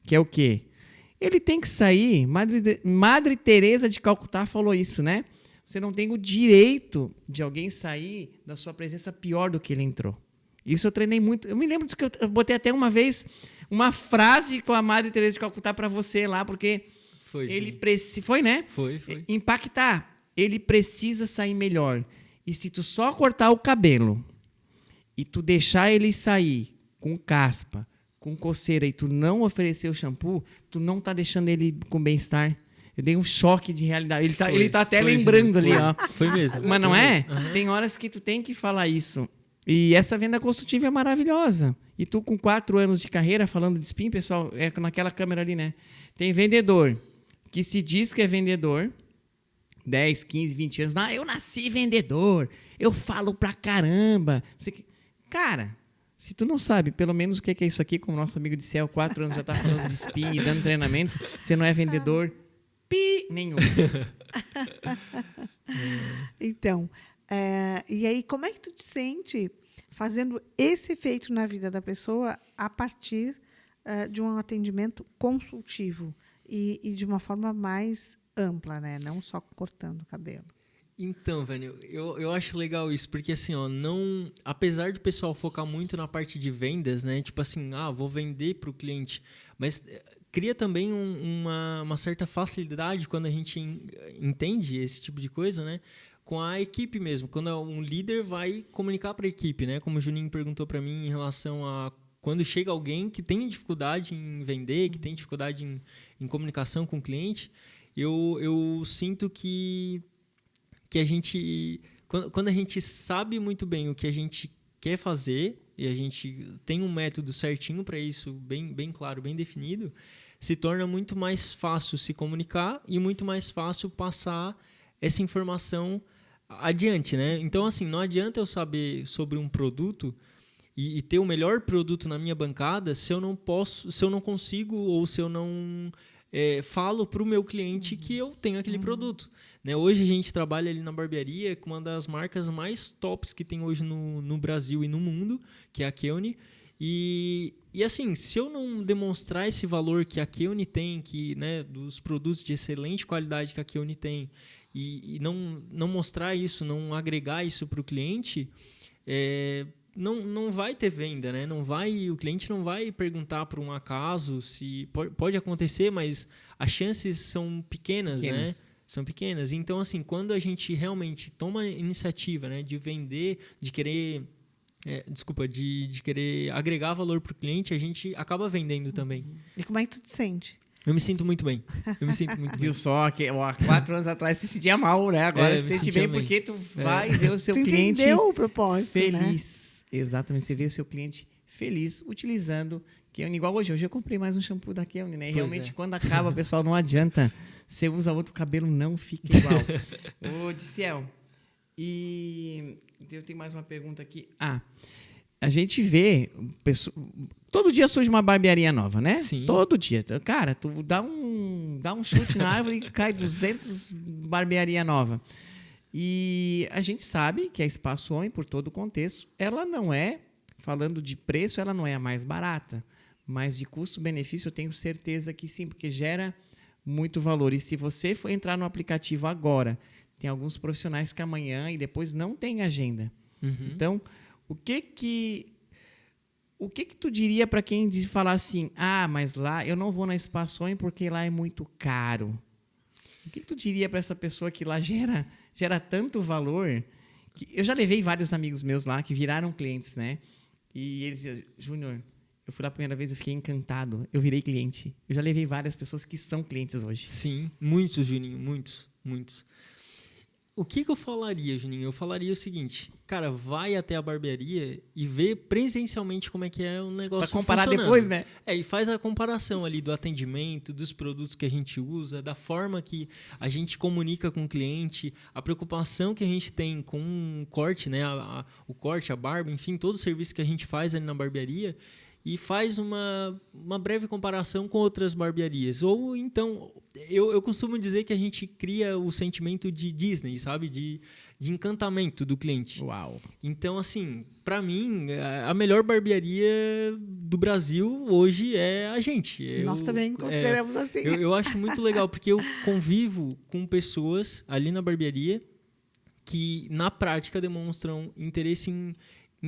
que é o quê? Ele tem que sair, Madre Teresa de Calcutá falou isso, né? Você não tem o direito de alguém sair da sua presença pior do que ele entrou. Isso eu treinei muito. Eu me lembro que eu botei até uma vez uma frase com a Madre Teresa de Calcutá para você lá, porque ele precisa... Foi, né? Foi. Impactar. Ele precisa sair melhor. E se tu só cortar o cabelo e tu deixar ele sair com caspa, com coceira, e tu não oferecer o shampoo, tu não tá deixando ele com bem-estar. Eu dei um choque de realidade. Ele tá até lembrando ali, ó. Foi mesmo. Mas não é? Uhum. Tem horas que tu tem que falar isso. E essa venda consultiva é maravilhosa. E tu com 4 anos de carreira, falando de SPIN, pessoal, naquela câmera ali, né? Tem vendedor que se diz que é vendedor, 10, 15, 20 anos. Eu nasci vendedor, eu falo pra caramba. Cara, se tu não sabe pelo menos o que é isso aqui, como nosso amigo de Céu, 4 anos já tá falando de SPIN e dando treinamento, você não é vendedor nenhum. Então, e aí como é que tu te sente fazendo esse efeito na vida da pessoa a partir de um atendimento consultivo e de uma forma mais ampla, né? Não só cortando o cabelo. Então, Vânia, eu acho legal isso, porque assim, ó, apesar do pessoal focar muito na parte de vendas, né? Tipo assim, vou vender para o cliente, mas cria também uma certa facilidade quando a gente entende esse tipo de coisa, né? Com a equipe mesmo, quando um líder vai comunicar para a equipe, né? Como o Juninho perguntou para mim em relação a quando chega alguém que tem dificuldade em vender, que tem dificuldade em comunicação com o cliente, eu sinto que a gente, quando a gente sabe muito bem o que a gente quer fazer e a gente tem um método certinho para isso, bem claro, bem definido, se torna muito mais fácil se comunicar e muito mais fácil passar essa informação adiante, né? Então, assim, não adianta eu saber sobre um produto e ter o melhor produto na minha bancada se eu não consigo ou se eu não falo para o meu cliente que eu tenho aquele produto. Né? Hoje a gente trabalha ali na barbearia com uma das marcas mais tops que tem hoje no Brasil e no mundo, que é a Keone. E assim, se eu não demonstrar esse valor que a Keone tem, né, dos produtos de excelente qualidade que a Keone tem, e não mostrar isso, não agregar isso para o cliente, não vai ter venda, né? O cliente não vai perguntar por um acaso se pode acontecer, mas as chances são pequenas, né? São pequenas. Então, assim, quando a gente realmente toma a iniciativa, né, de vender, de querer de querer agregar valor para o cliente, a gente acaba vendendo também. E como é que tu te sente? Eu me sinto muito bem. Viu só que há 4 anos atrás você se sentia mal, né? Agora você se sente bem porque tu vai ver o seu cliente entendeu o propósito, feliz. Exatamente, você vê o seu cliente feliz utilizando Keone. Igual hoje eu comprei mais um shampoo da Keone, né? Realmente, quando acaba, pessoal, não adianta. Você usa outro, o cabelo não fica igual. Ô, Diciel, e eu tenho mais uma pergunta aqui. A gente vê, todo dia surge uma barbearia nova, né? Sim. Todo dia. Cara, tu dá um chute na árvore e cai 200 barbearia nova. E a gente sabe que a Espaço Homem, por todo o contexto, ela não é, falando de preço, ela não é a mais barata. Mas de custo-benefício eu tenho certeza que sim, porque gera muito valor. E se você for entrar no aplicativo agora, tem alguns profissionais que amanhã e depois não tem agenda. Então, o que tu diria para quem falar assim, mas lá eu não vou na Espaço Homem porque lá é muito caro? O que tu diria para essa pessoa que lá gera tanto valor? Que eu já levei vários amigos meus lá que viraram clientes, né? E eles diziam, Júnior, eu fui lá a primeira vez, eu fiquei encantado, eu virei cliente. Eu já levei várias pessoas que são clientes hoje. Sim, muitos, Juninho, muitos. O que eu falaria, Juninho? Eu falaria o seguinte, cara, vai até a barbearia e vê presencialmente como é que é o negócio pra comparar funcionando. depois, né? E faz a comparação ali do atendimento, dos produtos que a gente usa, da forma que a gente comunica com o cliente, a preocupação que a gente tem com o corte, né? O corte, a barba, enfim, todo o serviço que a gente faz ali na barbearia e faz uma breve comparação com outras barbearias. Ou então, eu costumo dizer que a gente cria o sentimento de Disney, sabe? De encantamento do cliente. Uau! Então, assim, para mim, a melhor barbearia do Brasil hoje é a gente. Nós também consideramos assim. Eu acho muito legal, porque eu convivo com pessoas ali na barbearia que, na prática, demonstram interesse em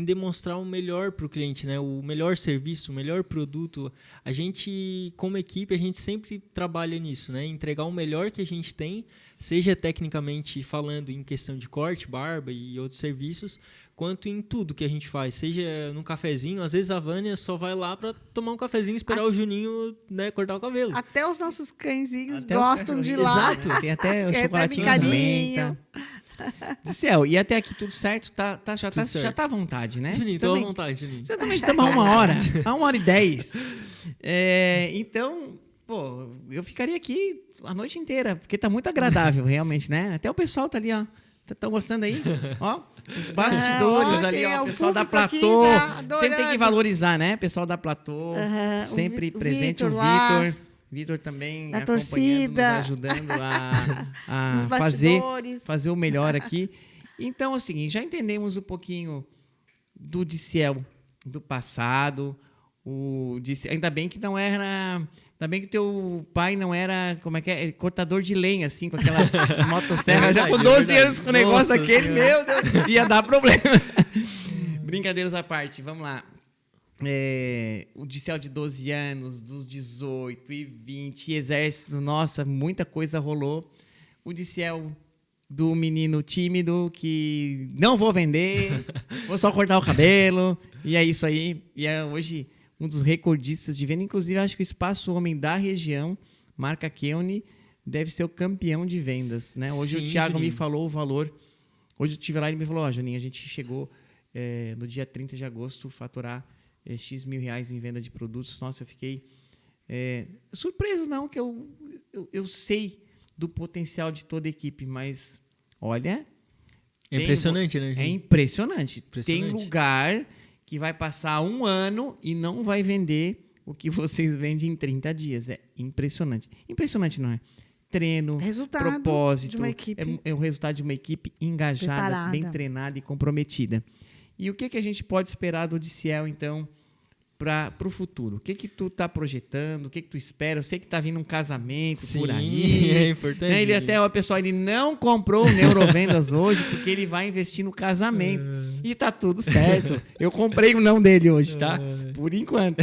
demonstrar o melhor para o cliente, né? O melhor serviço, o melhor produto. A gente, como equipe, a gente sempre trabalha nisso, né? Entregar o melhor que a gente tem, seja tecnicamente falando em questão de corte, barba e outros serviços, quanto em tudo que a gente faz, seja num cafezinho. Às vezes a Vânia só vai lá para tomar um cafezinho e esperar o Juninho, né, cortar o cabelo. Até os nossos cãezinhos gostam de ir lá. Exato, tem até o chocolatinho carinho. Diciel, e até aqui tudo certo? Já tá à vontade, né? Juninho, tô à vontade, Juninho. Já também estamos a 1h10. Então, pô, eu ficaria aqui a noite inteira, porque tá muito agradável, realmente, né? Até o pessoal tá ali, ó. Estão gostando aí? Ó, os bastidores ali, ó. O pessoal da Platô. Sempre tem que valorizar, né? O pessoal da Platô. Sempre presente. O Vitor. Vitor também da acompanhando, torcida, nos ajudando a fazer o melhor aqui. Então, é o seguinte, já entendemos um pouquinho do Diciel do passado. Ainda bem que não era... Ainda bem que teu pai não era, como é que é? Cortador de lenha, assim, com aquelas motosserras. Já com 12 anos com o negócio aquele, meu Deus, ia dar problema. Brincadeiras à parte, vamos lá. O Diciel de 12 anos, dos 18 e 20, exército, nossa, muita coisa rolou. O Diciel do menino tímido que não vou vender, vou só cortar o cabelo, e é isso aí. E é hoje um dos recordistas de venda, inclusive acho que o Espaço Homem da região, marca Keone, deve ser o campeão de vendas, né? Hoje o Thiago me falou o valor, hoje eu estive lá e ele me falou, Juninho, a gente chegou no dia 30 de agosto faturar X mil reais em venda de produtos. Nossa, eu fiquei surpreso, não, que eu sei do potencial de toda a equipe, mas, olha... É impressionante, né, gente? É impressionante. Tem lugar que vai passar 1 ano e não vai vender o que vocês vendem em 30 dias. É impressionante. Impressionante, não é? Treino, propósito. De uma equipe. É o resultado de uma equipe engajada, preparada, bem treinada e comprometida. E o que a gente pode esperar do Diciel, então, para o futuro? O que tu tá projetando? O que tu espera? Eu sei que tá vindo um casamento por aí. É importante. Né? Ele até, o pessoal, ele não comprou o Neurovendas hoje porque ele vai investir no casamento. E tá tudo certo. Eu comprei o não dele hoje, tá? Por enquanto.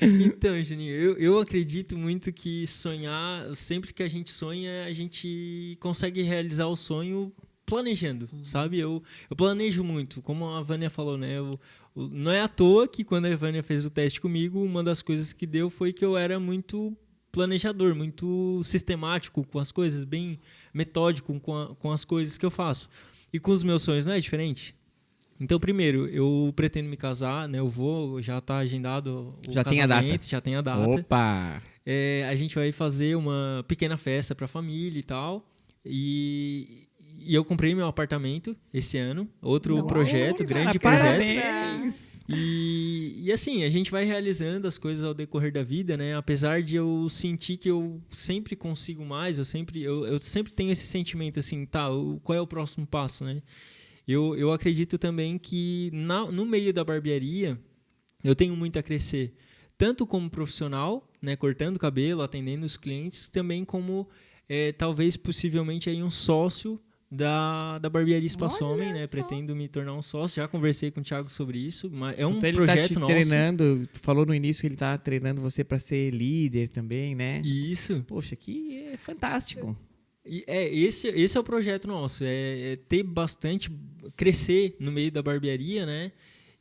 Então, Juninho, eu acredito muito que sonhar, sempre que a gente sonha, a gente consegue realizar o sonho planejando, sabe? Eu planejo muito, como a Vânia falou, né? Não é à toa que quando a Vânia fez o teste comigo, uma das coisas que deu foi que eu era muito planejador, muito sistemático com as coisas, bem metódico com as coisas que eu faço. E com os meus sonhos não é diferente? Então, primeiro, eu pretendo me casar, né? Já está agendado o Já tem a data. casamento, já tem a data. Opa! A gente vai fazer uma pequena festa para a família e tal. E eu comprei meu apartamento esse ano. Outro projeto, grande projeto. Parabéns! E assim, a gente vai realizando as coisas ao decorrer da vida, né? Apesar de eu sentir que eu sempre consigo mais, eu sempre tenho esse sentimento assim, qual é o próximo passo, né? Eu acredito também que no meio da barbearia eu tenho muito a crescer, tanto como profissional, né, cortando cabelo, atendendo os clientes, também como talvez possivelmente aí um sócio da barbearia Espaço Homem, né? Pretendo me tornar um sócio. Já conversei com o Thiago sobre isso, mas é um então projeto ele tá te nosso. Treinando, tu falou no início que ele tá treinando você para ser líder também, né? Isso. Poxa, que é fantástico. Esse é o projeto nosso, ter bastante, crescer no meio da barbearia, né?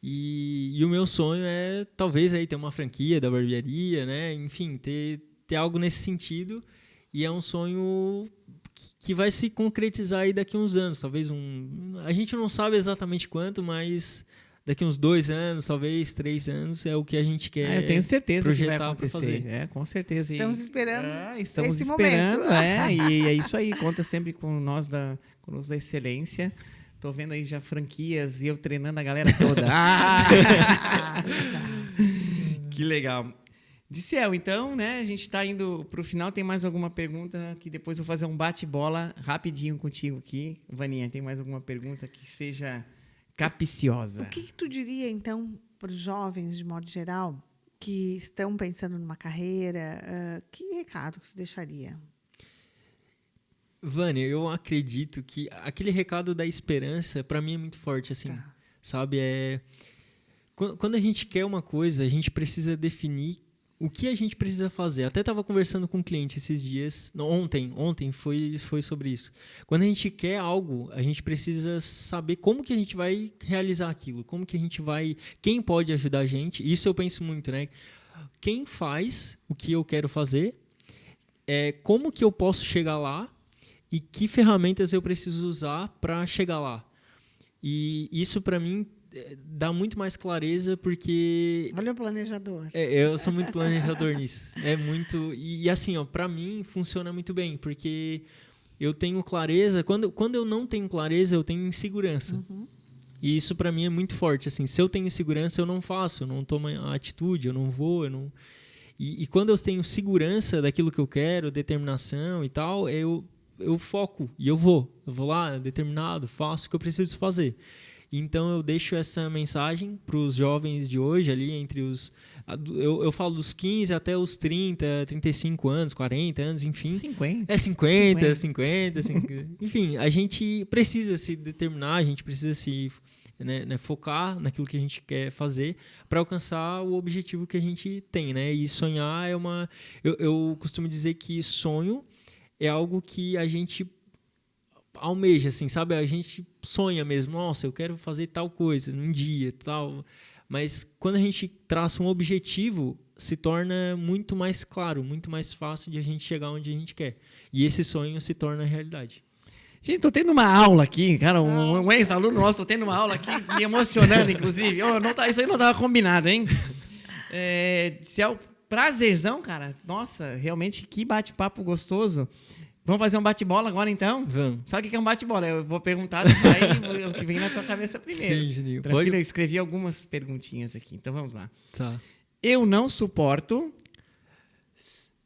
E o meu sonho é talvez aí ter uma franquia da barbearia, né? Enfim, ter algo nesse sentido. E é um sonho que vai se concretizar aí daqui a uns anos, talvez a gente não sabe exatamente quanto, mas daqui a uns 2 anos, talvez 3 anos é o que a gente quer. Eu tenho certeza que vai projetar pra acontecer. fazer. Com certeza. Estamos esperando estamos esse esperando, momento. E é isso aí. Conta sempre com nós da excelência. Tô vendo aí já franquias e eu treinando a galera toda. Que legal. Diciel, então, né? A gente está indo para o final. Tem mais alguma pergunta que depois eu vou fazer um bate-bola rapidinho contigo aqui. Vaninha, tem mais alguma pergunta que seja capiciosa? O que tu diria, então, para os jovens, de modo geral, que estão pensando numa carreira? Que recado que tu deixaria? Vânia, eu acredito que aquele recado da esperança, para mim, é muito forte, assim, sabe? Quando a gente quer uma coisa, a gente precisa definir o que a gente precisa fazer. Até estava conversando com um cliente esses dias, ontem foi sobre isso. Quando a gente quer algo, a gente precisa saber como que a gente vai realizar aquilo, como que a gente vai, quem pode ajudar a gente. Isso eu penso muito, né? Quem faz o que eu quero fazer, como que eu posso chegar lá e que ferramentas eu preciso usar para chegar lá. E isso, para mim, dá muito mais clareza, porque... Olha o planejador. Eu sou muito planejador nisso. É muito... E assim, para mim, funciona muito bem, porque eu tenho clareza... Quando eu não tenho clareza, eu tenho insegurança. Uhum. E isso, para mim, é muito forte. Assim, se eu tenho insegurança, eu não faço, eu não tomo a atitude, eu não vou, eu não... E quando eu tenho segurança daquilo que eu quero, determinação e tal, eu foco e eu vou lá, determinado, faço o que eu preciso fazer. Então eu deixo essa mensagem para os jovens de hoje, ali entre os... Eu falo dos 15 até os 30, 35 anos, 40 anos, enfim. 50. 50. Enfim, a gente precisa se determinar, a gente precisa se focar naquilo que a gente quer fazer para alcançar o objetivo que a gente tem, né? E sonhar é uma... Eu costumo dizer que sonho é algo que a gente almeja, assim, sabe? A gente sonha mesmo, nossa, eu quero fazer tal coisa num dia, tal. Mas quando a gente traça um objetivo, se torna muito mais claro, muito mais fácil de a gente chegar onde a gente quer. E esse sonho se torna realidade. Gente, tô tendo uma aula aqui, cara, um ex-aluno nosso, tô tendo uma aula aqui, me emocionando, inclusive. Isso aí não estava combinado, hein? Ciel, prazerzão, cara. Nossa, realmente, que bate-papo gostoso. Vamos fazer um bate-bola agora, então? Vamos. Sabe o que é um bate-bola? Eu vou perguntar aí o que vem na tua cabeça primeiro. Sim, Juninho. Tranquilo, eu escrevi algumas perguntinhas aqui, então vamos lá. Tá. Eu não suporto...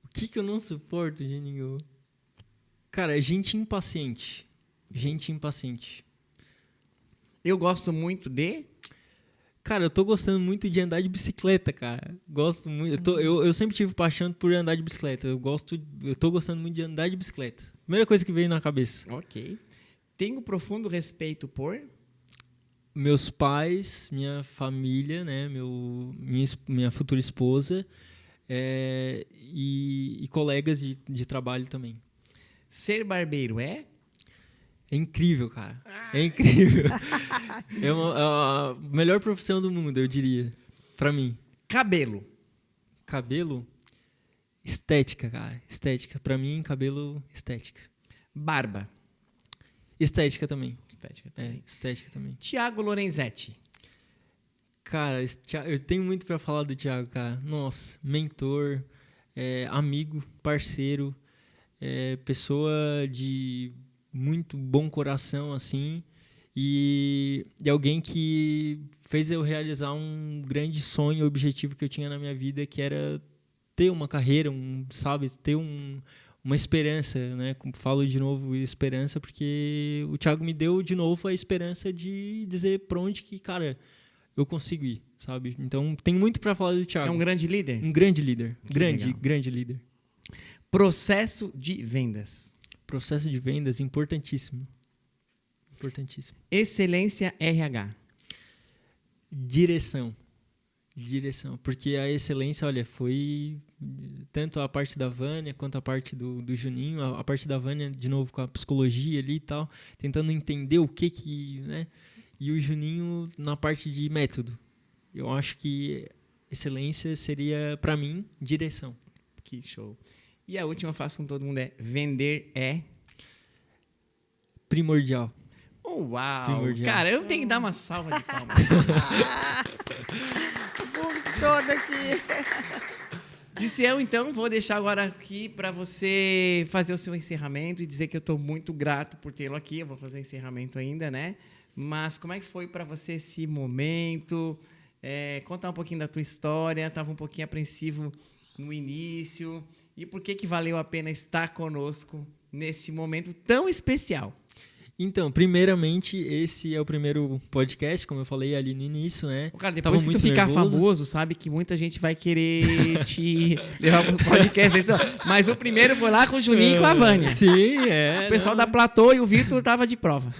O que eu não suporto, Juninho? Cara, gente impaciente. Gente impaciente. Eu gosto muito de... Cara, eu tô gostando muito de andar de bicicleta, cara. Gosto muito. Eu sempre tive paixão por andar de bicicleta. Eu tô gostando muito de andar de bicicleta. Primeira coisa que veio na cabeça. Ok. Tenho profundo respeito por... Meus pais, minha família, né? Minha futura esposa e colegas de trabalho também. Ser barbeiro é... É incrível, cara. É incrível. É a melhor profissão do mundo, eu diria. Pra mim. Cabelo. Cabelo? Estética, cara. Estética. Pra mim, cabelo, estética. Barba. Estética também. Estética também. Estética também. Tiago Lorenzetti. Cara, eu tenho muito pra falar do Thiago, cara. Nossa, mentor, amigo, parceiro, pessoa de muito bom coração, assim, e alguém que fez eu realizar um grande sonho, objetivo que eu tinha na minha vida, que era ter uma carreira, ter uma esperança, né? Como falo de novo, esperança, porque o Thiago me deu de novo a esperança de dizer pra onde que, cara, eu consigo ir, sabe? Então, tem muito para falar do Thiago. É um grande líder? Um grande líder. Que legal. Grande líder. Processo de vendas. Processo de vendas importantíssimo. Importantíssimo. Excelência RH. Direção. Porque a excelência, olha, foi tanto a parte da Vânia quanto a parte do Juninho. A parte da Vânia, de novo, com a psicologia ali e tal, tentando entender o que, né? E o Juninho na parte de método. Eu acho que excelência seria, para mim, direção. Que show. E a última eu faço com todo mundo vender é... primordial. Uau! Primordial. Cara, eu tenho que dar uma salva de palmas. Todo aqui. Diciel, então, vou deixar agora aqui para você fazer o seu encerramento e dizer que eu estou muito grato por tê-lo aqui. Eu vou fazer o encerramento ainda, né? Mas como é que foi para você esse momento? Contar um pouquinho da tua história. Estava um pouquinho apreensivo no início. E por que valeu a pena estar conosco nesse momento tão especial? Então, primeiramente, esse é o primeiro podcast, como eu falei ali no início, né? Cara, depois que tu ficar famoso, sabe que muita gente vai querer te levar pro podcast. Mas o primeiro foi lá com o Juninho e com a Vânia. Sim, O pessoal da Platô e o Vitor tava de prova.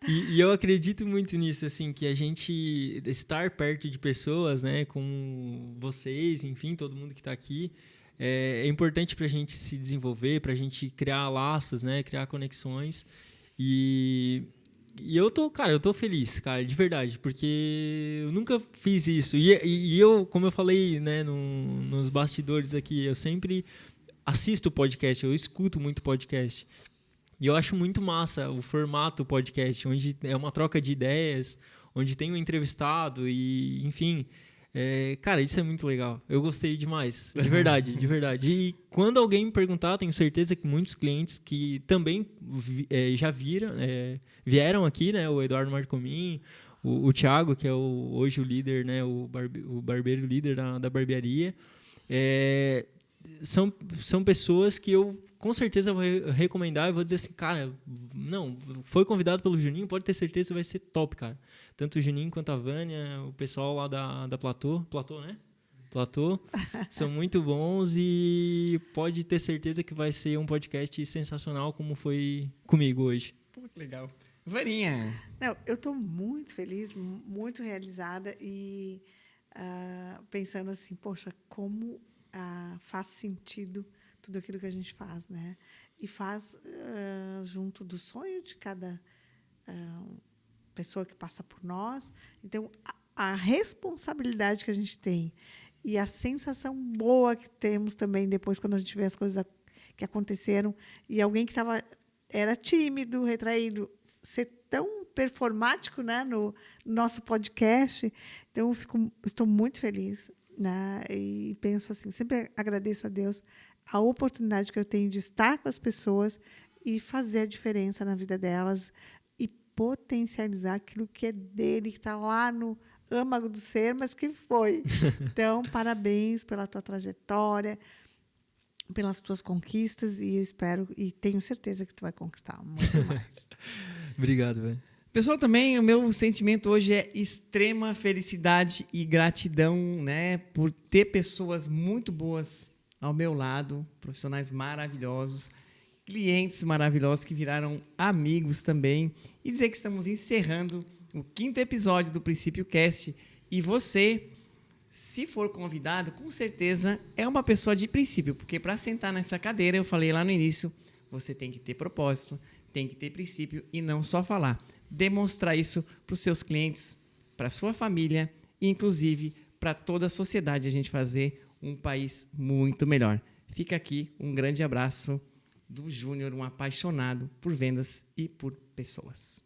E eu acredito muito nisso, assim, que a gente estar perto de pessoas, né, como vocês, enfim, todo mundo que está aqui, é importante para a gente se desenvolver, para a gente criar laços, né, criar conexões. E eu tô feliz, cara, de verdade, porque eu nunca fiz isso. E eu, como eu falei, né, nos bastidores aqui, eu sempre assisto podcast, eu escuto muito podcast. E eu acho muito massa o formato podcast, onde é uma troca de ideias, onde tem um entrevistado e, enfim... cara, isso é muito legal. Eu gostei demais, de verdade, de verdade. E quando alguém me perguntar, tenho certeza que muitos clientes que também já vieram aqui, né? O Eduardo Marcomin, o Thiago, que é hoje o líder, né? O barbeiro líder da barbearia. São pessoas que eu com certeza vou recomendar e vou dizer assim, cara, não, foi convidado pelo Juninho, pode ter certeza que vai ser top, cara. Tanto o Juninho quanto a Vânia, o pessoal lá da Platô, né? Platô, são muito bons e pode ter certeza que vai ser um podcast sensacional como foi comigo hoje. Pô, que legal. Vaninha. Não, eu estou muito feliz, muito realizada e pensando assim, poxa, como faz sentido tudo aquilo que a gente faz, né? E faz junto do sonho de cada pessoa que passa por nós. Então, a responsabilidade que a gente tem e a sensação boa que temos também depois quando a gente vê as coisas que aconteceram e alguém que era tímido, retraído, ser tão performático, né, no nosso podcast. Então, estou muito feliz, né? E penso assim, sempre agradeço a Deus a oportunidade que eu tenho de estar com as pessoas e fazer a diferença na vida delas e potencializar aquilo que é dele, que está lá no âmago do ser, mas que foi. Então, parabéns pela tua trajetória, pelas tuas conquistas e eu espero e tenho certeza que tu vai conquistar muito mais. Obrigado, velho. Pessoal, também o meu sentimento hoje é extrema felicidade e gratidão, né, por ter pessoas muito boas ao meu lado, profissionais maravilhosos, clientes maravilhosos que viraram amigos também. E dizer que estamos encerrando o 5º episódio do Princípio Cast. E você, se for convidado, com certeza é uma pessoa de princípio, porque para sentar nessa cadeira, eu falei lá no início, você tem que ter propósito, tem que ter princípio e não só falar. Demonstrar isso para os seus clientes, para a sua família e, inclusive, para toda a sociedade, a gente fazer um país muito melhor. Fica aqui um grande abraço do Júnior, um apaixonado por vendas e por pessoas.